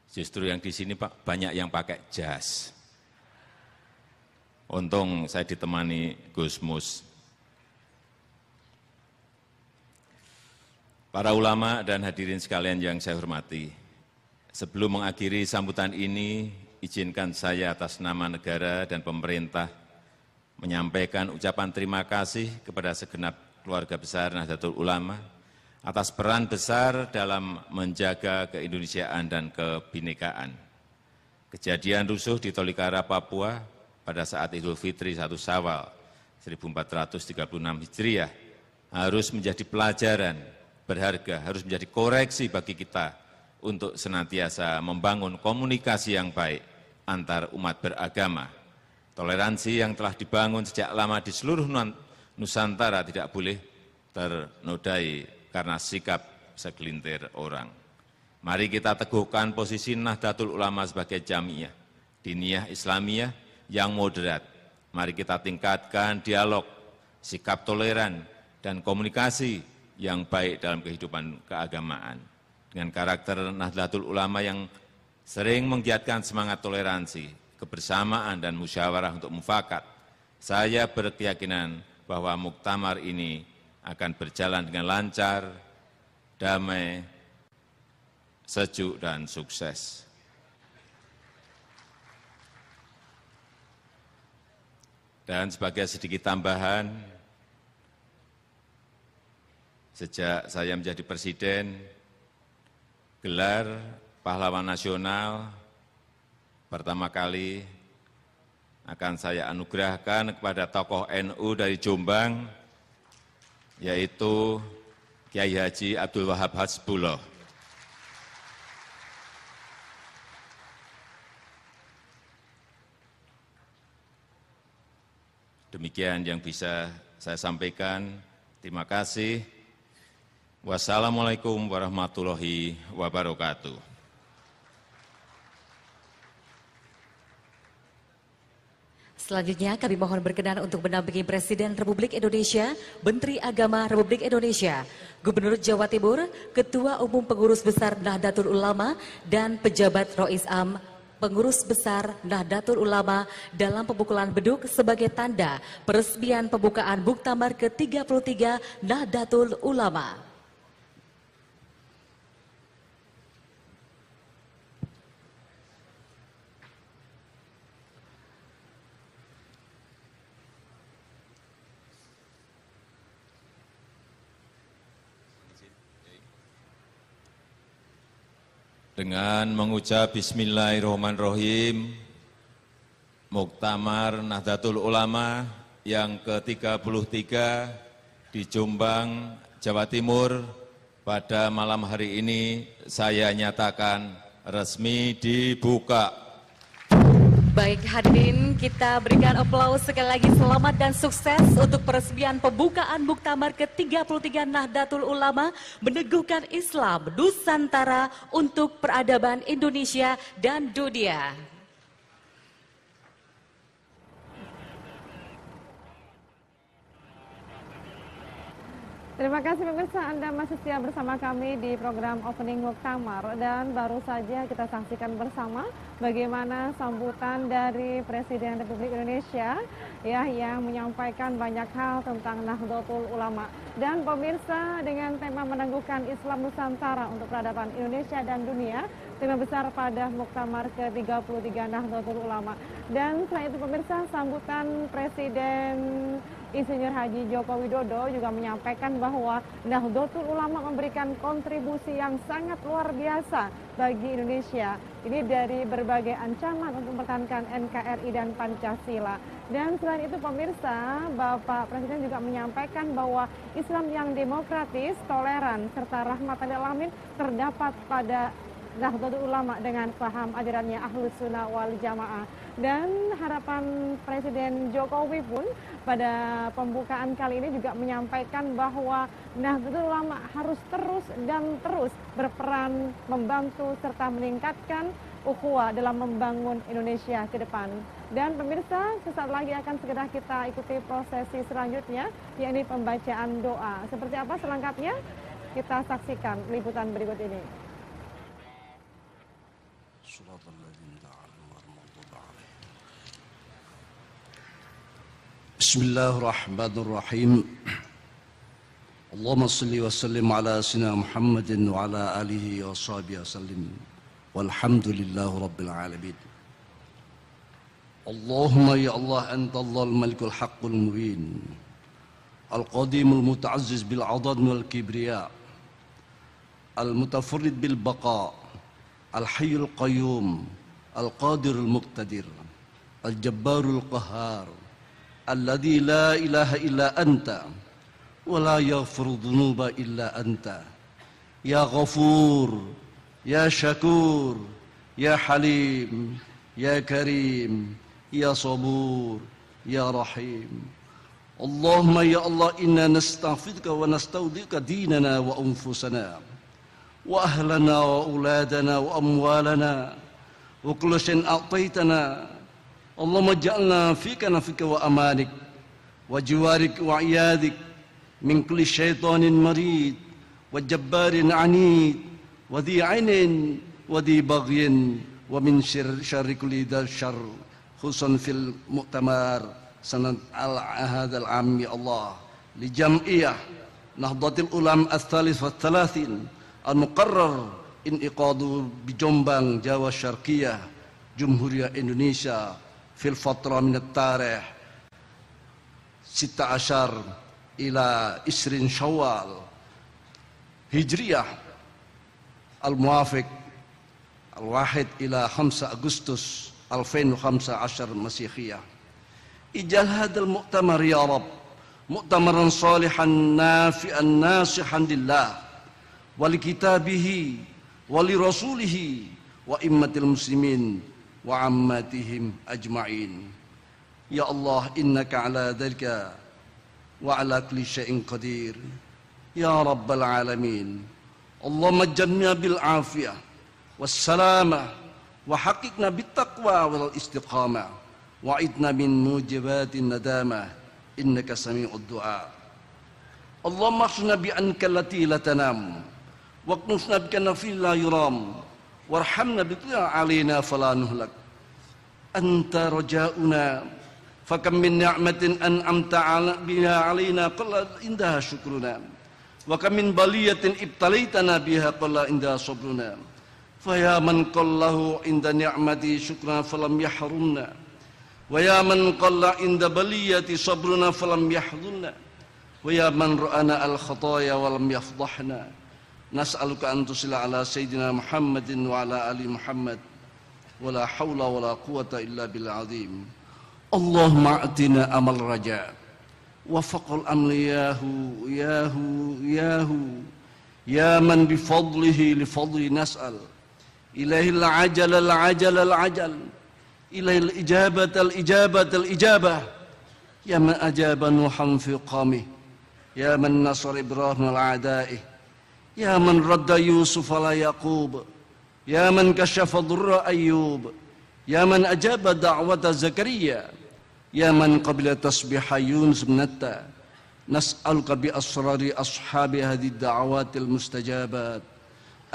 Justru yang di sini Pak banyak yang pakai jas. Untung saya ditemani Gus Mus. Para ulama dan hadirin sekalian yang saya hormati, sebelum mengakhiri sambutan ini, izinkan saya atas nama negara dan pemerintah menyampaikan ucapan terima kasih kepada segenap keluarga besar Nahdlatul Ulama atas peran besar dalam menjaga keindonesiaan dan kebinekaan. Kejadian rusuh di Tolikara, Papua pada saat Idul Fitri 1 Syawal 1436 Hijriah harus menjadi pelajaran berharga, harus menjadi koreksi bagi kita untuk senantiasa membangun komunikasi yang baik antar umat beragama. Toleransi yang telah dibangun sejak lama di seluruh Nusantara tidak boleh ternodai karena sikap segelintir orang. Mari kita teguhkan posisi Nahdlatul Ulama sebagai Jamiyah Diniyah Islamiyah yang moderat. Mari kita tingkatkan dialog, sikap toleran, dan komunikasi yang baik dalam kehidupan keagamaan. Dengan karakter Nahdlatul Ulama yang sering menggiatkan semangat toleransi, kebersamaan, dan musyawarah untuk mufakat, saya berkeyakinan bahwa muktamar ini akan berjalan dengan lancar, damai, sejuk, dan sukses. Dan sebagai sedikit tambahan, sejak saya menjadi presiden, gelar pahlawan nasional pertama kali akan saya anugerahkan kepada tokoh NU dari Jombang, yaitu Kiai Haji Abdul Wahab Hasbullah. Demikian yang bisa saya sampaikan. Terima kasih. Wassalamualaikum warahmatullahi wabarakatuh. Selanjutnya kami mohon berkenan untuk mendampingi Presiden Republik Indonesia, Menteri Agama Republik Indonesia, Gubernur Jawa Timur, Ketua Umum Pengurus Besar Nahdlatul Ulama, dan pejabat Rois Am pengurus besar Nahdlatul Ulama dalam pemukulan beduk sebagai tanda peresmian pembukaan Muktamar ke-33 Nahdlatul Ulama. Dengan mengucap Bismillahirrahmanirrahim, Muktamar Nahdlatul Ulama yang ke-33 di Jombang, Jawa Timur pada malam hari ini saya nyatakan resmi dibuka. Baik hadirin, kita berikan aplaus sekali lagi, selamat dan sukses untuk peresmian pembukaan Muktamar ke-33 Nahdlatul Ulama meneguhkan Islam Nusantara untuk peradaban Indonesia dan dunia. Terima kasih pemirsa, Anda masih setia bersama kami di program Opening Muktamar, dan baru saja kita saksikan bersama bagaimana sambutan dari Presiden Republik Indonesia ya, yang menyampaikan banyak hal tentang Nahdlatul Ulama. Dan pemirsa, dengan tema meneguhkan Islam Nusantara untuk peradaban Indonesia dan dunia, tema besar pada Muktamar ke-33 Nahdlatul Ulama. Dan selain itu pemirsa, sambutan Presiden Insinyur Haji Joko Widodo juga menyampaikan bahwa Nahdlatul Ulama memberikan kontribusi yang sangat luar biasa bagi Indonesia. Ini dari berbagai ancaman untuk mempertahankan NKRI dan Pancasila. Dan selain itu pemirsa, Bapak Presiden juga menyampaikan bahwa Islam yang demokratis, toleran, serta rahmatan lil alamin terdapat pada Nahdlatul Ulama dengan paham ajarannya Ahlus Sunnah wal Jamaah. Dan harapan Presiden Jokowi pun pada pembukaan kali ini juga menyampaikan bahwa Nahdlatul Ulama harus terus dan terus berperan membantu serta meningkatkan ukhuwah dalam membangun Indonesia ke depan. Dan pemirsa, sesaat lagi akan segera kita ikuti prosesi selanjutnya, yakni pembacaan doa. Seperti apa selengkapnya? Kita saksikan liputan berikut ini. Bismillahirrahmanirrahim. Allahumma salli wa sallim ala sayyidina Muhammadin wa ala alihi wa sahbihi wasallim. Walhamdulillahi rabbil alamin. Allahumma ya Allah, anta Allahul malikul haqqul mubin, al-qadimul muta'azziz bil 'adad wal kibriya, al-mutafarrid bil baqa, al-hayyul qayyum, al-qadirul muqtadir, al-jabbarul qahhar, alladzi la ilaha illa anta wa la yaghfiru dhunuba illa anta, ya ghafur, ya syakur, ya halim, ya karim, ya sabur, ya rahim. Allahumma ya Allah, inna nastaghfiruka wa nastawdi'uka dinana wa anfusana wa ahlana wa auladana wa amwalana wa kullu shay'in a'taytana. Allahumma ja'alna fika nafika wa amanik wa jiwarik wa iyadik min kulli syaitanin marid wa jabbarin anid wa dhi ainin wa dhi baghyin wa min syarri kulli dhal syarr, khususan fil mu'tamar sanad al-ahad al-am ya Allah li jam'iyah Nahdlatul Ulama al-thalith wa thalathin al-muqarrar in'iqadu bi Jombang, Jawa Syarqiyah, Jumhuriyah Indonesia fil fatra min at-tarikh 16 ila 20 Syawal Hijriyah al-muwafiq al-wahid ila 5 Agustus 2015 Masihiyah. Ijal hadal mu'tamar ya Rab, mu'tamaran salihan nafi'an nasihan lillah wa li kitabihi wa li rasulihi wa immatil muslimin wa ammatihim ajma'in. Ya Allah, innaka ala dhalika wa ala kulli syai'in qadir. Ya Rabbal alamin. Allahumma jannibna bil afiyah was salamah wa haqiqna bit taqwa wal istiqamah wa idna min mujibatin nadamah innaka sami'ud du'a. Allahumma khshna bi anka allati la tanam wa qnusna bika nafil la yuram warhamna bitla alaina fala nuhlak. Anta rajauna fakam min ni'matin an'amta biha alaina qalla indaha syukruna wa kam min baliyatin ibtalaitana biha qalla indaha sabruna. Faya man qallahu inda ni'mati syukrana falam yahrumna wa ya man qalla inda baliyati sabruna falam yahdhunna wa ya man ra'ana al khataya wa lam yafdahna. Nas'aluka an tusilla ala sayyidina Muhammadin wa ala ali Muhammad wa la hawla wa la quwata illa bil azim. Allahumma atina amal raja wa faqal amli yahu ya man bi fadlihi li fadli nas'al ilahil ajal ilahil ijabat ya man ajaba nuhan fi qamih ya man nasar ibrahim al a'daih ya man radda yusuf ala yaqub ya man kashafa dhurra ayyub ya man ajaba da'wata zakaria ya man qabila tasbiha yunus ibnatta nas'aluka bi asrari ashabi hadhihi ad-da'awatil mustajabat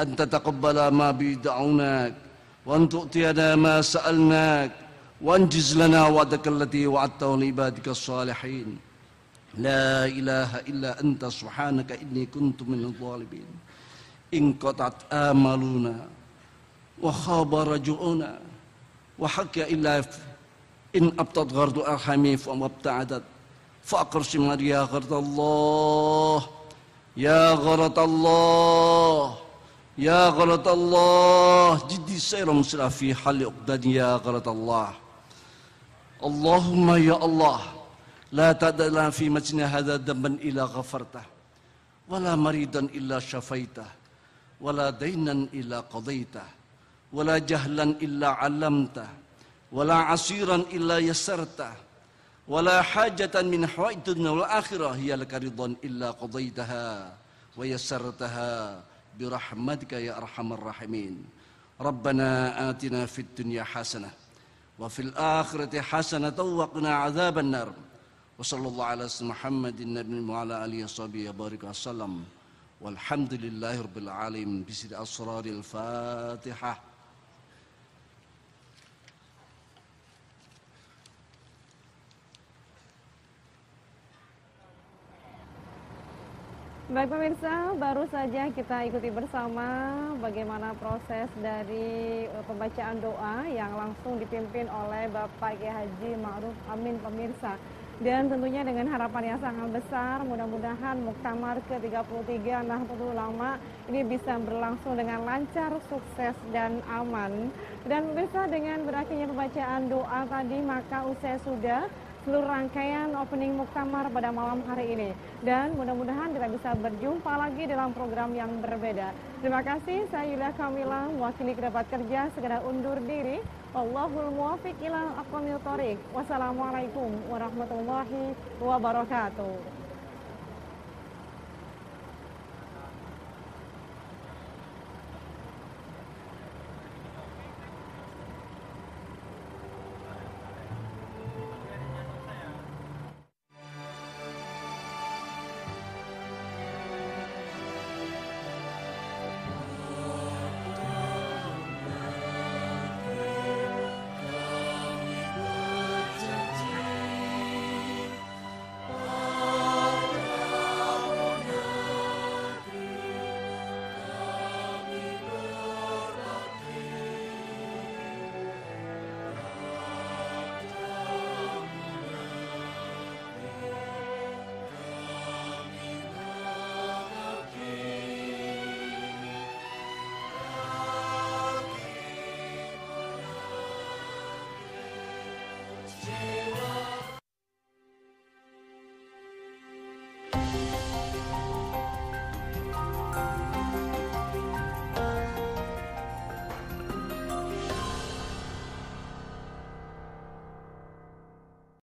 أن تتقبل ما بدعوناك وأن تؤتينا ما سألناك وأنجز لنا وعدك التي وعدته لعبادك الصالحين. لا إله إلا أنت سبحانك إني كنت من الظالمين. انقطعت آمالنا وخاب رجعنا وحكى إلا إن أبطت غرد أرحمي فما ابتعدت فأقرش يا غرد الله يا غرد الله يا غلط الله جدي سير مسرع في حل عقدة يا غلط الله. اللهم يا الله لا تدع لنا في مجلسنا هذا ذنبا إلا غفرته ولا مريضا إلا شفيته ولا دينا إلا قضيته ولا جهلا إلا علمته ولا عسيرا إلا يسرته ولا حاجة من حوائج الدنيا والآخرة هي لك رضا إلا قضيتها ويسرتها برحمتك يا أرحم الراحمين. ربنا آتنا في الدنيا حسنة وفي الآخرة حسنة وقنا عذاب النار. وصلى الله على سيدنا محمد النبي وعلى آله وصحبه وبارك وسلم والحمد لله رب العالمين بسر أسرار الفاتحة. Baik pemirsa, baru saja kita ikuti bersama bagaimana proses dari pembacaan doa yang langsung dipimpin oleh Bapak Kiai Haji Ma'ruf Amin pemirsa. Dan tentunya dengan harapan yang sangat besar, mudah-mudahan Muktamar ke-33 Nahdlatul Ulama ini bisa berlangsung dengan lancar, sukses, dan aman. Dan pemirsa, dengan berakhirnya pembacaan doa tadi, maka usai sudah seluruh rangkaian opening Muktamar pada malam hari ini. Dan mudah-mudahan kita bisa berjumpa lagi dalam program yang berbeda. Terima kasih, saya Yulia Kamila, mewakili kerabat kerja, segera undur diri. Wallahul muwaffiq ila aqwamit thoriq. Wassalamualaikum warahmatullahi wabarakatuh.